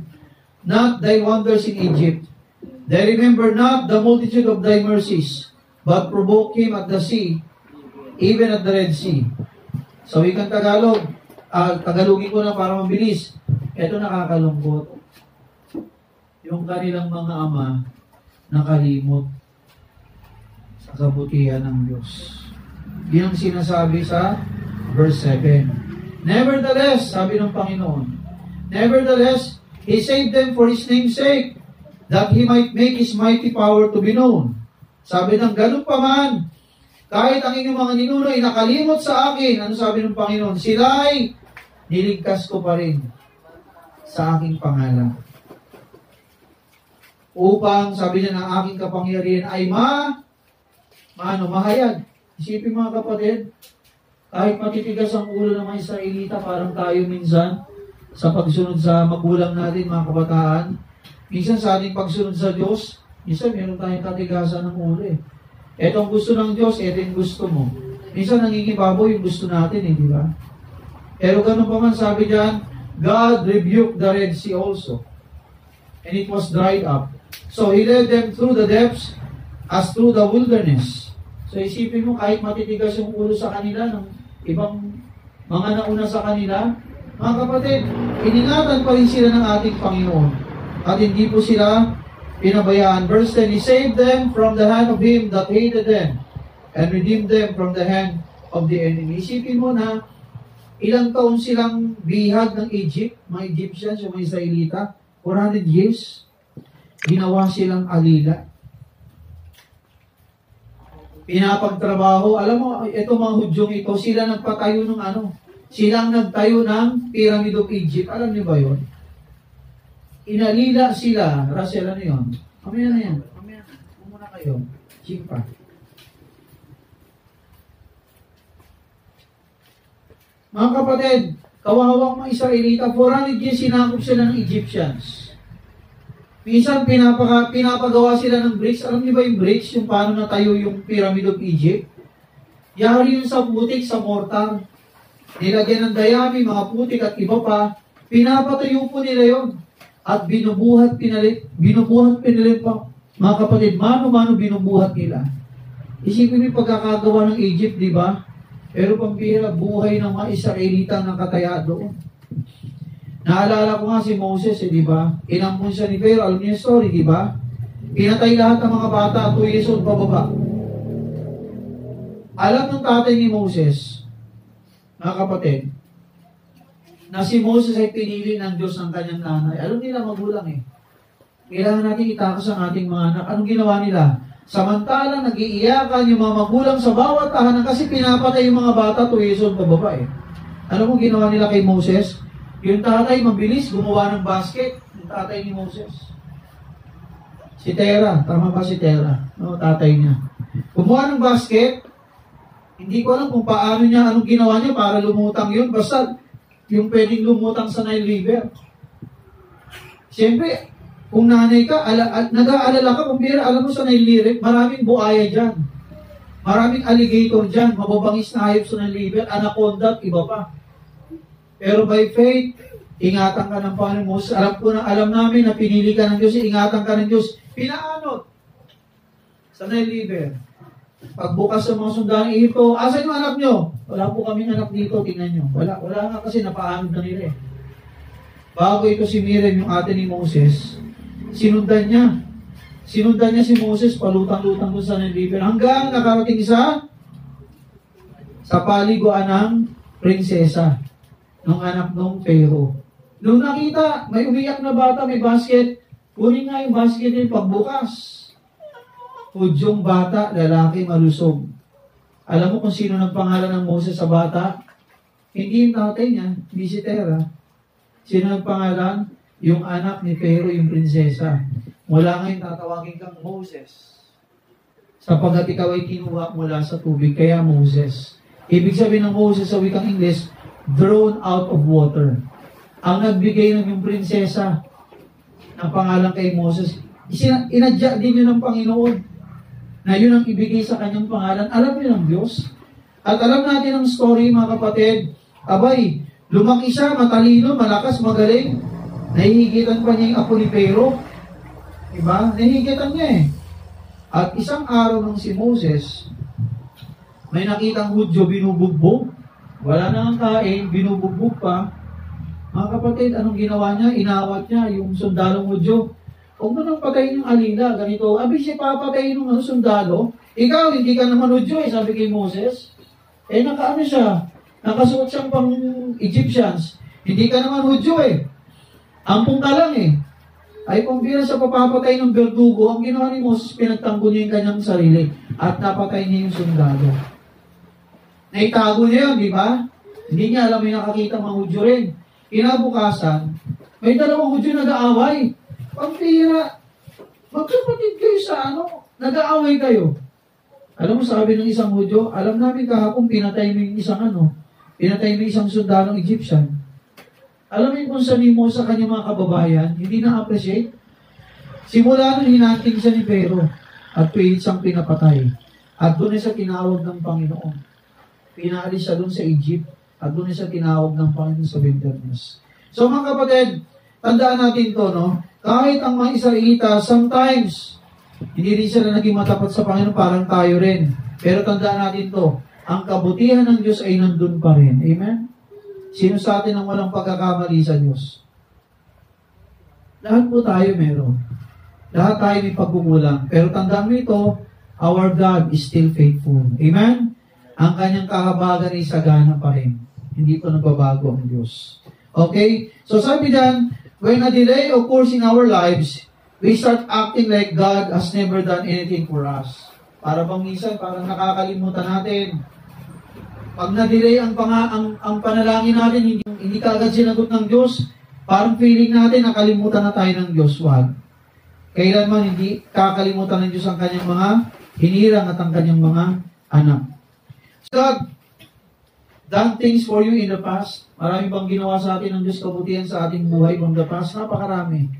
not thy wonders in Egypt. They remember not the multitude of thy mercies, but provoke him at the sea, even at the Red Sea. So, wikang Tagalog, Tagalogin ko na para mabilis. Ito nakakalungkot. Yung kanilang mga ama nakalimot sa kabutihan ng Diyos. Yan ang sinasabi sa verse 7. Nevertheless, sabi ng Panginoon, nevertheless, He saved them for His name's sake, that He might make His mighty power to be known. Sabi ng ganun pa man, kahit ang inyong mga ninuno ay nakalimot sa akin, ano sabi ng Panginoon? Sila ay niligtas ko pa rin sa aking pangalan. Upang, sabi niya, ng aking kapangyarihan ay mahayag. Isipin mga kapatid, kahit matitigas ang ulo ng mga Israelita, parang tayo minsan, sa pagsunod sa magulang natin, mga kabataan, minsan sa ating pagsunod sa Diyos, minsan meron tayong katigasan ng ulo eh. Ito ang gusto ng Diyos, ito yung gusto mo. Minsan nangingibabaw yung gusto natin di ba? Pero ganun pa man sabi diyan, God rebuked the Red Sea also. And it was dried up. So He led them through the depths as through the wilderness. So isipin mo, kahit matitigas yung ulo sa kanila ng ibang mga nauna sa kanila, mga kapatid, iningatan pa rin sila ng ating Panginoon. At hindi po sila pinabayaan. Verse 10, He saved them from the hand of him that hated them and redeemed them from the hand of the enemy. Isipin mo na, ilang taon silang bihag ng Egypt, mga Egyptians, yung mga Israelita, 400 years, ginawa silang alila. Pinapagtrabaho, alam mo, ito mga Hudyong ito, sila nagpatayo ng silang nagtayo ng Pyramid of Egypt. Alam niyo ba yun? Inalila sila. Russell, ano yun? Mamaya na yan. Mamaya na. Muna kayo. Chimpa. Mga kapatid, kawawang mga Israelita, 400 years sinakop sila ng Egyptians. Minsan, pinapagawa sila ng bricks. Alam niyo ba yung bricks? Yung paano natayo yung Pyramid of Egypt? Yari yun sa putik, sa mortar. Nilagyan ng dayami, mga putik at iba pa. Pinapatayo po nila yon. At binubuhat pinalit pa. Mga kapatid, mano-mano binubuhat nila. Isipin mo yung pagkakagawa ng Egypt, di ba? Pero pambira, buhay ng mga Israelita nakataya doon. Naalala ko nga si Moses, di ba? Inampun siya ni Pharaoh. Alam niyo yung story, di ba? Pinatay lahat ng mga bata, 2 years old pababa. Alam ng tatay ni Moses, mga kapatid, na si Moses ay pinili ng Diyos ng kanyang nanay. Alam nila magulang eh. Kailangan natin itakas ang ating mga anak. Anong ginawa nila? Samantalang nag-iiyakan yung mga magulang sa bawat tahanan kasi pinapatay yung mga bata 2 years old pababa eh. Alam mo ginawa nila kay Moses? Yung tatay mabilis gumawa ng basket. Yung tatay ni Moses. Si Tera. Tama ba si Tera? No, tatay niya. Gumawa ng basket. Hindi ko alam kung paano niya, anong ginawa niya para lumutang yun. Basta yung pwedeng lumutang sa Nile River. Siyempre, kung nanay ka, nag-aalala ka, kung bira, alam mo sa Nile River, maraming buaya dyan. Maraming alligator dyan, mababangis na hayop sa Nile River, anaconda at iba pa. Pero by faith, ingatan ka ng Panginoon mo. Alam namin na pinili ka ng Diyos, ingatan ka ng Diyos. Pinaanot sa Nile River. Pagbukas sa mga sundalo ng Ehipto, asan yung anak nyo? Wala po kaming anak dito, tingnan nyo. Wala nga kasi napaanod na nila eh. Bago ito si Miriam, yung ate ni Moses, sinundan niya. Sinundan niya si Moses, palutang-lutang doon sa Nile River, hanggang nakarating sa paliguan ng prinsesa, ng anak ng Pharaoh. Nung nakita, may umiyak na bata, may basket, kunin nga yung basket niya pagbukas. Hudyong bata, lalaki, malusog. Alam mo kung sino nagpangalan ng Moses sa bata? Hindi yung tatay niya, hindi si Tera. Sino nagpangalan? Yung anak ni Pharaoh, yung prinsesa. Mula ngayon tatawagin kang Moses. Sapagkat ikaw ay kinuha mula sa tubig, kaya Moses. Ibig sabihin ng Moses sa wikang English, drawn out of water. Ang nagbigay ng yung prinsesa ng pangalan kay Moses, inadya din yun ng Panginoon na yun ang ibigay sa kanyang pangalan. Alam niyo ng Diyos. At alam natin ang story, mga kapatid. Abay, lumaki siya, matalino, malakas, magaling. Nahihigitan pa niya yung apo ni Pharaoh. Diba? Nahihigitan niya eh. At isang araw nung si Moses, may nakitang Hudyo binubugbog. Wala na ang kain, binubugbog pa. Mga kapatid, anong ginawa niya? Inawat niya yung sundalong Hudyo. Huwag mo nang patayin yung alila, ganito. Abi siya papatayin ng sundalo. Ikaw, hindi ka naman Hudyo eh, sabi kay Moses. Nakaano siya? Nakasuot siyang pang Egyptians. Hindi ka naman Hudyo eh. Ampung ka lang eh. Ay kung bira sa papapatay ng berdugo, ang ginawa ni Moses, pinagtanggol niya yung kanyang sarili at napatay niya yung sundalo. Naitago niya yun, di ba? Hindi niya alam may nakakita mga Hudyo rin. Kinabukasan, may dalawang Hudyo nag-aaway. Pampira, magkapatid kayo sa nag-aaway kayo. Alam mo, sabi ng isang Hudyo, alam namin kahapon pinatay mo yung isang pinatay mo isang sundalong Egyptian. Alam mo kung sabi mo sa kanyang mga kababayan, hindi na-appreciate. Simula nung hinanting siya ni Pharaoh at pilit siyang pinapatay. At doon siya tinawag ng Panginoon. Pinaalis siya doon sa Egypt at doon siya tinawag ng Panginoon sa wilderness. So mga kapatid, tandaan natin to, no? Kahit ang mga Israelita, sometimes, hindi rin sila naging matapat sa Panginoon, parang tayo rin. Pero tandaan natin to, ang kabutihan ng Diyos ay nandun pa rin. Amen? Sino sa atin ang walang pagkakamali sa Diyos? Lahat po tayo meron. Lahat tayo may pagkukulang. Pero tandaan mo ito, our God is still faithful. Amen? Ang kanyang kahabagan ay sagana pa rin. Hindi po nagbabago ang Diyos. Okay? So sabi dyan, when a delay occurs in our lives, we start acting like God has never done anything for us. Para bang minsan, parang nakakalimutan natin. Pag na-delay ang panalangin natin, hindi kaagad sinagot ng Diyos, parang feeling natin nakalimutan na tayo ng Diyos. Wag. Kailanman hindi kakalimutan ng Diyos ang kanyang mga hinirang at ang kanyang mga anak. God, done things for you in the past. Marami bang ginawa sa atin ng Diyos kabutihan sa ating buhay from the past? Napakarami.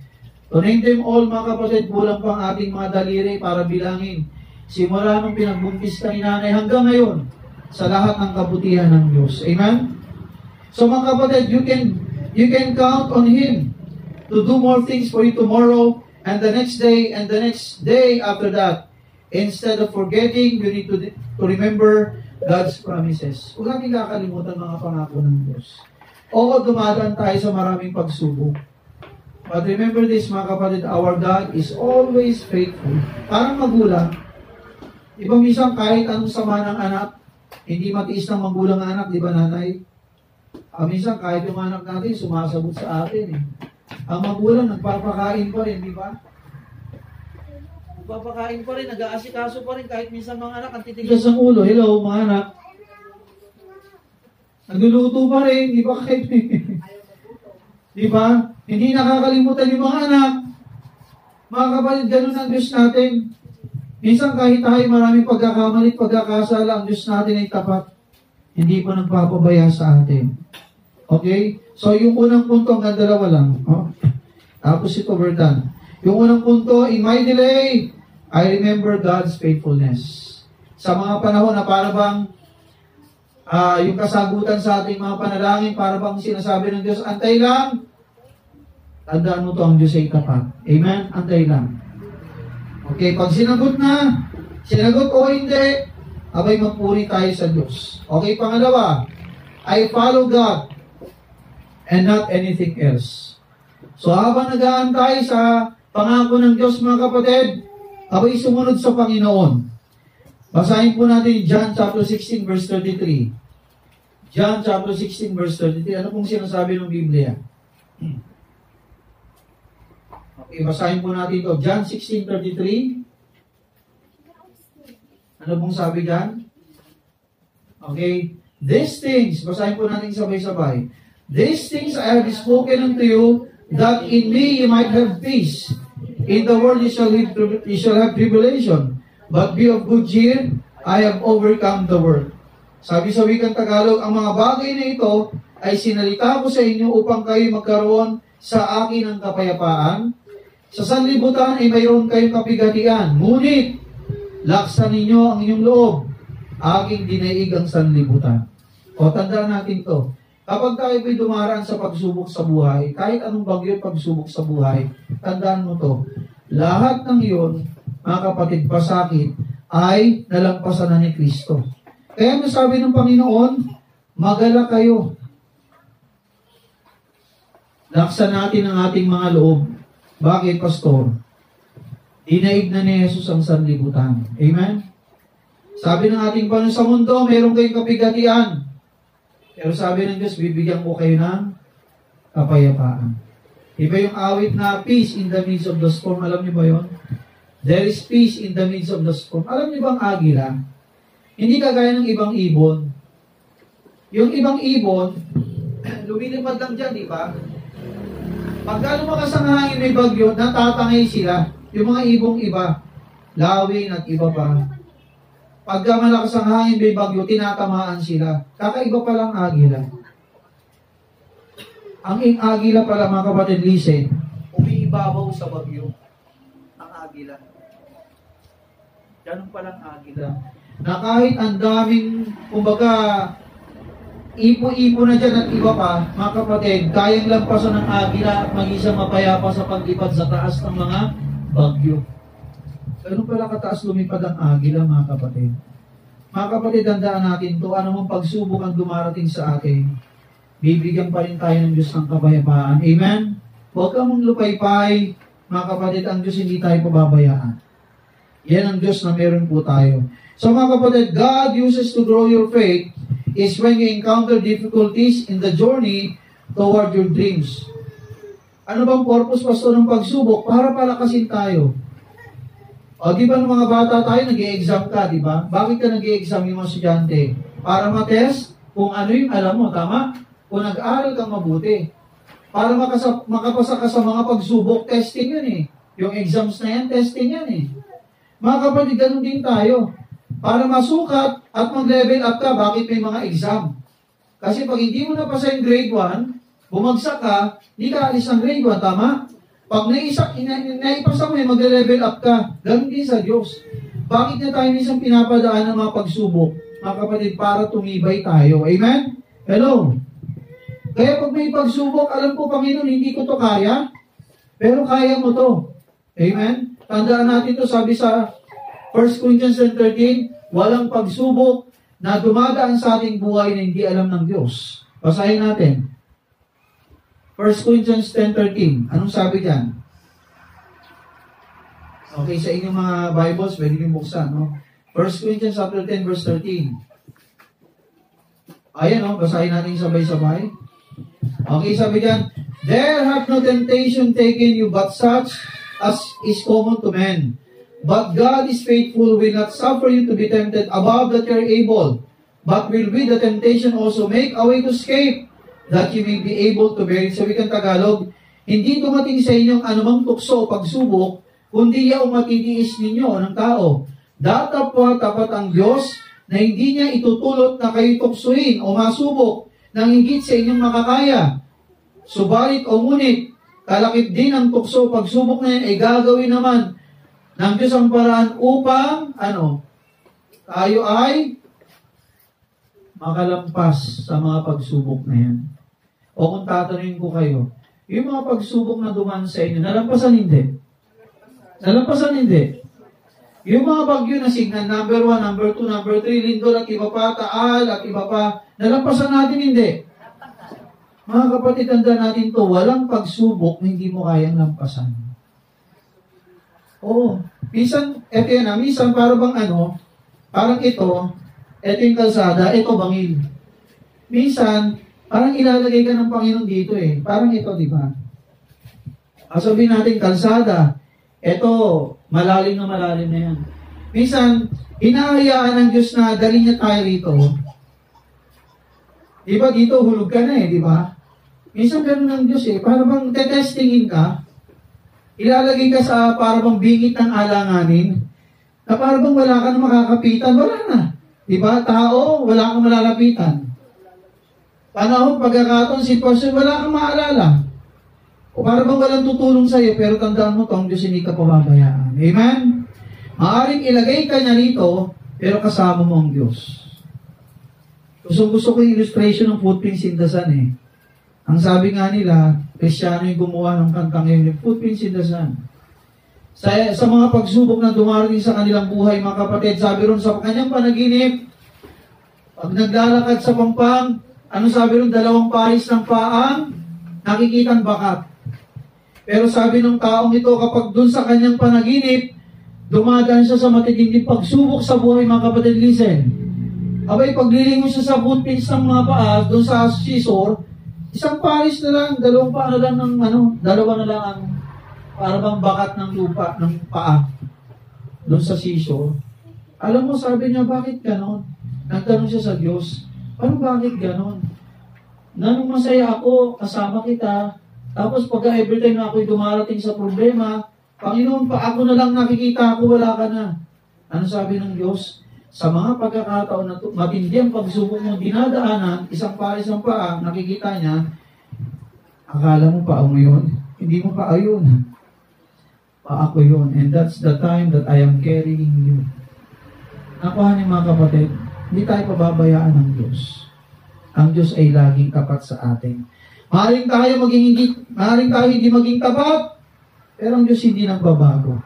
To name them all, mga kapatid, kulang pang ating mga daliri para bilangin. Simula nung pinagbuntis ka ni nanay hanggang ngayon, sa lahat ng kabutihan ng Diyos. Amen? So mga kapatid, you can count on Him to do more things for you tomorrow and the next day and the next day after that. Instead of forgetting, you need to remember God's promises. Huwag natin kakalimutan mga pangako ng Diyos. Oo, dumadaan tayo sa maraming pagsubok. But remember this, mga kapatid, our God is always faithful. Parang magulang. Iba minsan kahit anong sama ng anak, hindi matiis ng magulang ang anak, di ba nanay? Minsan kahit yung anak natin, sumasagot sa atin eh. Ang magulang, nagpapakain pa rin, di ba? Nagpapakain pa rin, nag-aasikaso pa rin, kahit minsan mga anak, ang titigas ng ulo. Hello, mga anak. Nagluluto pa rin, di ba kahit di ba? Hindi nakakalimutan yung mga anak. Mga kapatid, ganun ang Diyos natin. Minsan kahit tayo maraming pagkakamali, pagkakasala, ang Diyos natin ay tapat. Hindi po nagpapabaya sa atin. Okay? So yung unang punto, hanggang dalawa lang. Oh. Tapos ito, we're done. Yung unang punto, in my delay, I remember God's faithfulness. Sa mga panahon na para bang yung kasagutan sa ating mga panalangin, para bang sinasabi ng Diyos, antay lang. Tandaan mo to, ang Diyos ay tapat. Amen? Antay lang. Okay, pag sinagot o hindi, abay magpuri tayo sa Diyos. Okay, pangalawa, I follow God and not anything else. So habang nag-aantay sa pangako ng Diyos, mga kapatid, abay sumunod sa Panginoon. Basahin po natin John chapter 16 verse 33. John chapter 16 verse 33. Ano pong sinasabi ng Biblia? Okay, basahin po natin ito. John 16:33. Ano pong sabi dyan? Okay. These things, basahin po natin sabay-sabay. These things I have spoken unto you, that in me you might have peace. In the world you shall have tribulation. But be of good cheer, I have overcome the world. Sabi sa wikang Tagalog, ang mga bagay na ito ay sinalita ko sa inyo upang kayo magkaroon sa akin ng kapayapaan. Sa sanlibutan ay mayroon kayong kapigatian. Ngunit, laksan ninyo ang inyong loob. Aking dinaig ang sanlibutan. O, tandaan natin to. Kapag tayo po'y dumaraan sa pagsubok sa buhay, kahit anong bagyo pagsubok sa buhay, tandaan mo to. Lahat ng iyon, mga kapatid, pasakit, ay nalampasan na ni Kristo. Kaya sabi ng Panginoon, magala kayo. Laksan natin ang ating mga loob. Bakit, Pastor? Dinaig na ni Jesus ang sanlibutan. Amen? Sabi ng ating Panginoon, sa mundo, meron kayong kapigatian. Pero sabi ng Diyos, bibigyan ko kayo ng kapayapaan. Iba yung awit na peace in the midst of the storm. Alam niyo ba yun? There is peace in the midst of the storm. Alam niyo ba ang agila? Hindi kagaya ng ibang ibon. Yung ibang ibon, lumilipad lang dyan, di ba? Pagka lumakas ang hangin may bagyo, natatangay sila. Yung mga ibong iba, lawin at iba pa. Pagka malakas ang hangin may bagyo, tinatamaan sila. Kakaiba palang agila. Ang agila pala, mga kapatid, listen, umiibabaw sa bagyo. Ang agila. Ganun palang agila. Na kahit ang daming, kumbaga, ipo-ipo na dyan at iba pa, mga kapatid, kayang lampasan ng agila at mag-isang mapayapa sa paglipad sa taas ng mga bagyo. Ganun pala kataas lumipad ang agila, mga kapatid. Mga kapatid, tandaan natin to, anumang pagsubok ang dumarating sa atin, bibigyan pa rin tayo ng Diyos ng kapayapaan. Amen? Huwag ka mong lupaypay, mga kapatid, ang Diyos hindi tayo pababayaan. Yan ang Diyos na meron po tayo. So mga kapatid, God uses to grow your faith is when you encounter difficulties in the journey toward your dreams. Ano bang purpose, pastor, ng pagsubok? Para palakasin tayo. O di ba ng mga bata tayo, nag-i-exam ka, di ba? Bakit ka nag-i-exam yung mga estudyante? Para ma-test kung ano yung alam mo, tama? Kung nag-aaral kang mabuti. Para makapasa ka sa mga pagsubok, testing yan eh. Yung exams na yan, testing yan eh. Mga kapatid, ganun din tayo. Para masukat at mag-level up ka, bakit may mga exam? Kasi pag hindi mo napasa yung grade 1, bumagsak ka, hindi ka alis ng grade 1, tama? Pag naipasa mo yun, mag-level up ka. Ganun din sa Diyos. Bakit na tayo minsan pinapadaan ng mga pagsubok? Mga kapatid, para tumibay tayo. Amen? Hello? Kaya pag may pagsubok, alam ko, Panginoon, hindi ko to kaya, pero kaya mo to. Amen? Tandaan natin to, sabi sa 1 Corinthians 13, walang pagsubok na dumadaan sa ating buhay na hindi alam ng Diyos. Basahin natin. 1 Corinthians 10:13. Anong sabi diyan? Okay, sa inyong mga Bibles, pwede nyo buksan, no? 1 Corinthians 10, verse 13. Ayan, no? Basahin natin sabay-sabay. Okay, sabi diyan, there hath no temptation taken you, but such as is common to men. But God is faithful, will not suffer you to be tempted above that you are able, but will with the temptation also make a way to escape, that you may be able to bear it. Sa wikang Tagalog, hindi dumating sa inyong anumang tukso o pagsubok, kundi yaong matitiis ninyo ng tao. Datapwa tapat ang Diyos na hindi niya itutulot na kayo tuksuin o masubok nang higit sa inyong makakaya. Subalit o ngunit, kalakip din ang tukso o pagsubok na yan ay gagawin naman ng Diyos ang paraan upang, tayo ay makalampas sa mga pagsubok na yan. O kung tatanungin ko kayo, yung mga pagsubok na dumaan sa inyo, nalampasan hindi? Nalampasan hindi? Yung mga bagyo na signal, number 1, number 2, number 3, lindol at iba pa, taal at iba pa, nalampasan natin hindi? Mga kapatid, tandaan natin to, walang pagsubok na hindi mo kayang lampasan. Oo. Minsan, eto yan minsan parang parang ito yung kalsada, ito bangil. Minsan, parang ilalagay ka ng Panginoon dito eh. Parang ito, di ba? Sabihin natin, kalsada, ito, malalim na yan. Minsan, hinahayaan ng Diyos na dali niya tayo rito. Di ba, dito hulog ka na eh, di ba? Minsan ganun ng Diyos eh, para bang tetestingin ka, ilalagay ka sa para bang bingit ng alanganin, na para bang wala ka na makakapitan, wala na. Diba? Tao, wala kang malalapitan. Panahon, pagkakataon, sitwasyon, wala kang maalala. O para bang walang tutulong sa'yo, pero tandaan mo to, ang Diyos hindi ka pababayaan. Amen? Maaring ilagay ka niya rito, pero kasama mo ang Diyos. Gusto ko yung illustration ng footprints in the sun eh. Ang sabi nga nila, Kristiyano yung gumawa ng kantang yun, yung footprints in the sun. Sa mga pagsubok na dumarating sa kanilang buhay, mga kapatid, sabi ron sa kanyang panaginip, pag naglalakad sa pampang, ano sabi ron, 2 pares ng paang, nakikitang bakat. Pero sabi ng taong ito, kapag dun sa kanyang panaginip, dumadaan siya sa matitinding pagsubok sa buhay, mga kapatid, listen. Abay, paglilingon siya sa footprints ng mga paa, dun sa seashore, 1 pares na lang, 2 paa na lang dalawa na lang ang para bang bakat ng lupa, ng paa, doon sa seashore. Alam mo, sabi niya, bakit ganon? Nagtanong siya sa Diyos, paano bakit ganon? Nanong masaya ako, kasama kita, tapos pagka every time na ako'y dumarating sa problema, Panginoon, pa ako na lang nakikita ako, wala ka na. Ano sabi ng Diyos? Sa mga pagkakataon na matindi ang pagsubok mo dinadaanan, 1 pares ng paa, nakikita niya, akala mo paa mo yun? Hindi mo paa yun. Paa ko yun. And that's the time that I am carrying you. Nakuha niyo mga kapatid, hindi tayo pababayaan ng Diyos. Ang Diyos ay laging tapat sa atin. Maaaring tayo hindi maging tapat, pero ang Diyos hindi nagbabago.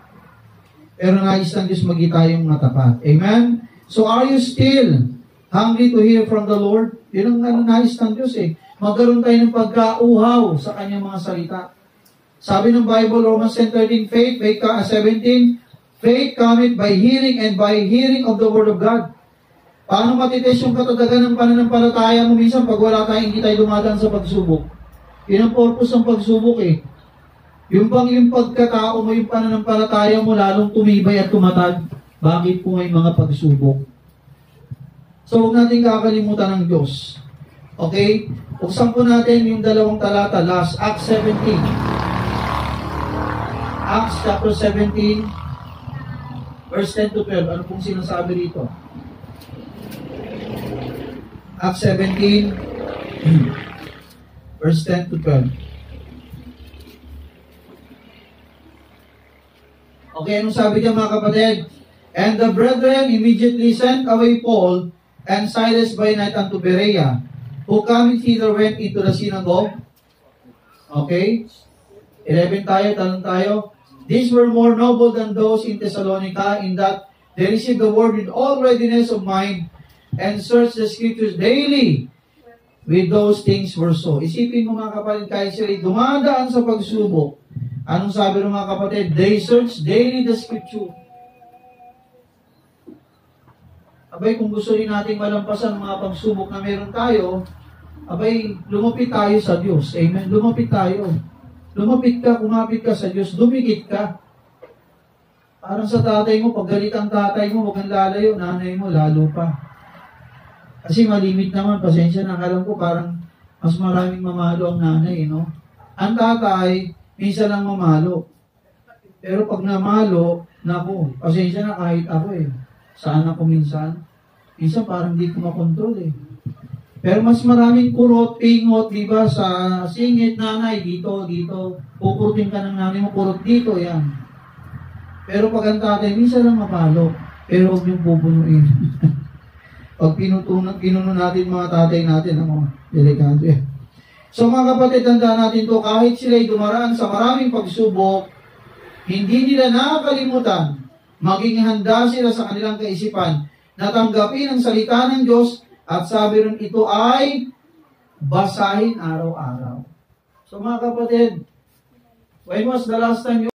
Pero nais ng Diyos maging tayong matapat. Amen? So are you still hungry to hear from the Lord? Yun ang nais ng Diyos eh. Magkaroon tayo ng pagkauhaw sa kanyang mga salita. Sabi ng Bible, Romans 10:13, faith, 17, faith cometh by hearing and by hearing of the Word of God. Paano matitest yung katatagan ng pananampalataya mo minsan pag wala tayo, hindi tayo dumadaan sa pagsubok? Yun ang purpose ng pagsubok eh. Yung pagkatao mo, yung pananampalataya mo, lalong tumibay at tumatag. Bakit po may mga pagsubok? So, huwag natin kakalimutan ng Diyos. Okay? Buksan po natin yung dalawang talata, last, Acts 17. Acts chapter 17, verse 10 to 12. Ano pong sinasabi rito? Acts 17, verse 10 to 12. Okay, anong sabi niya mga kapatid? And the brethren immediately sent away Paul and Silas by night unto Berea, who coming thither went into the synagogue. Okay? 11 tayo, talon tayo. These were more noble than those in Thessalonica, in that they received the word with all readiness of mind and searched the scriptures daily with those things were so. Isipin mo mga kapatid, kahit sila dumadaan sa pagsubok, anong sabi ng mga kapatid? They search daily the scripture. Abay, kung gusto rin natin malampasan ang mga pagsubok na meron tayo, abay, lumapit tayo sa Diyos. Amen? Lumapit tayo. Lumapit ka, kumapit ka sa Diyos, dumikit ka. Parang sa tatay mo, pag galit ang tatay mo, huwag kang lalayo, nanay mo, lalo pa. Kasi malimit naman, pasensya na, alam ko parang mas maraming mamalo ang nanay, no? Ang tatay, minsan lang mamalo. Pero pag namalo, naku, pasensya na kahit ako eh. Saan ako minsan? Minsan parang hindi ko makontrol eh. Pero mas maraming kurot, pingot, di ba, sa singit, nanay, dito, pukurutin ka ng nanay mo, kurot dito, yan. Pero pag ang tatay, minsan lang mapalo, pero huwag niyong pupunuin. Pag pinuno natin mga tatay natin, mga delikado yan. So mga kapatid, tandaan natin to, kahit sila'y dumaraan sa maraming pagsubok, hindi nila nakakalimutan, maging handa sila sa kanilang kaisipan, natanggapin ang salita ng Diyos, at sabi rin ito ay basahin araw-araw. So mga kapatid, when was the last time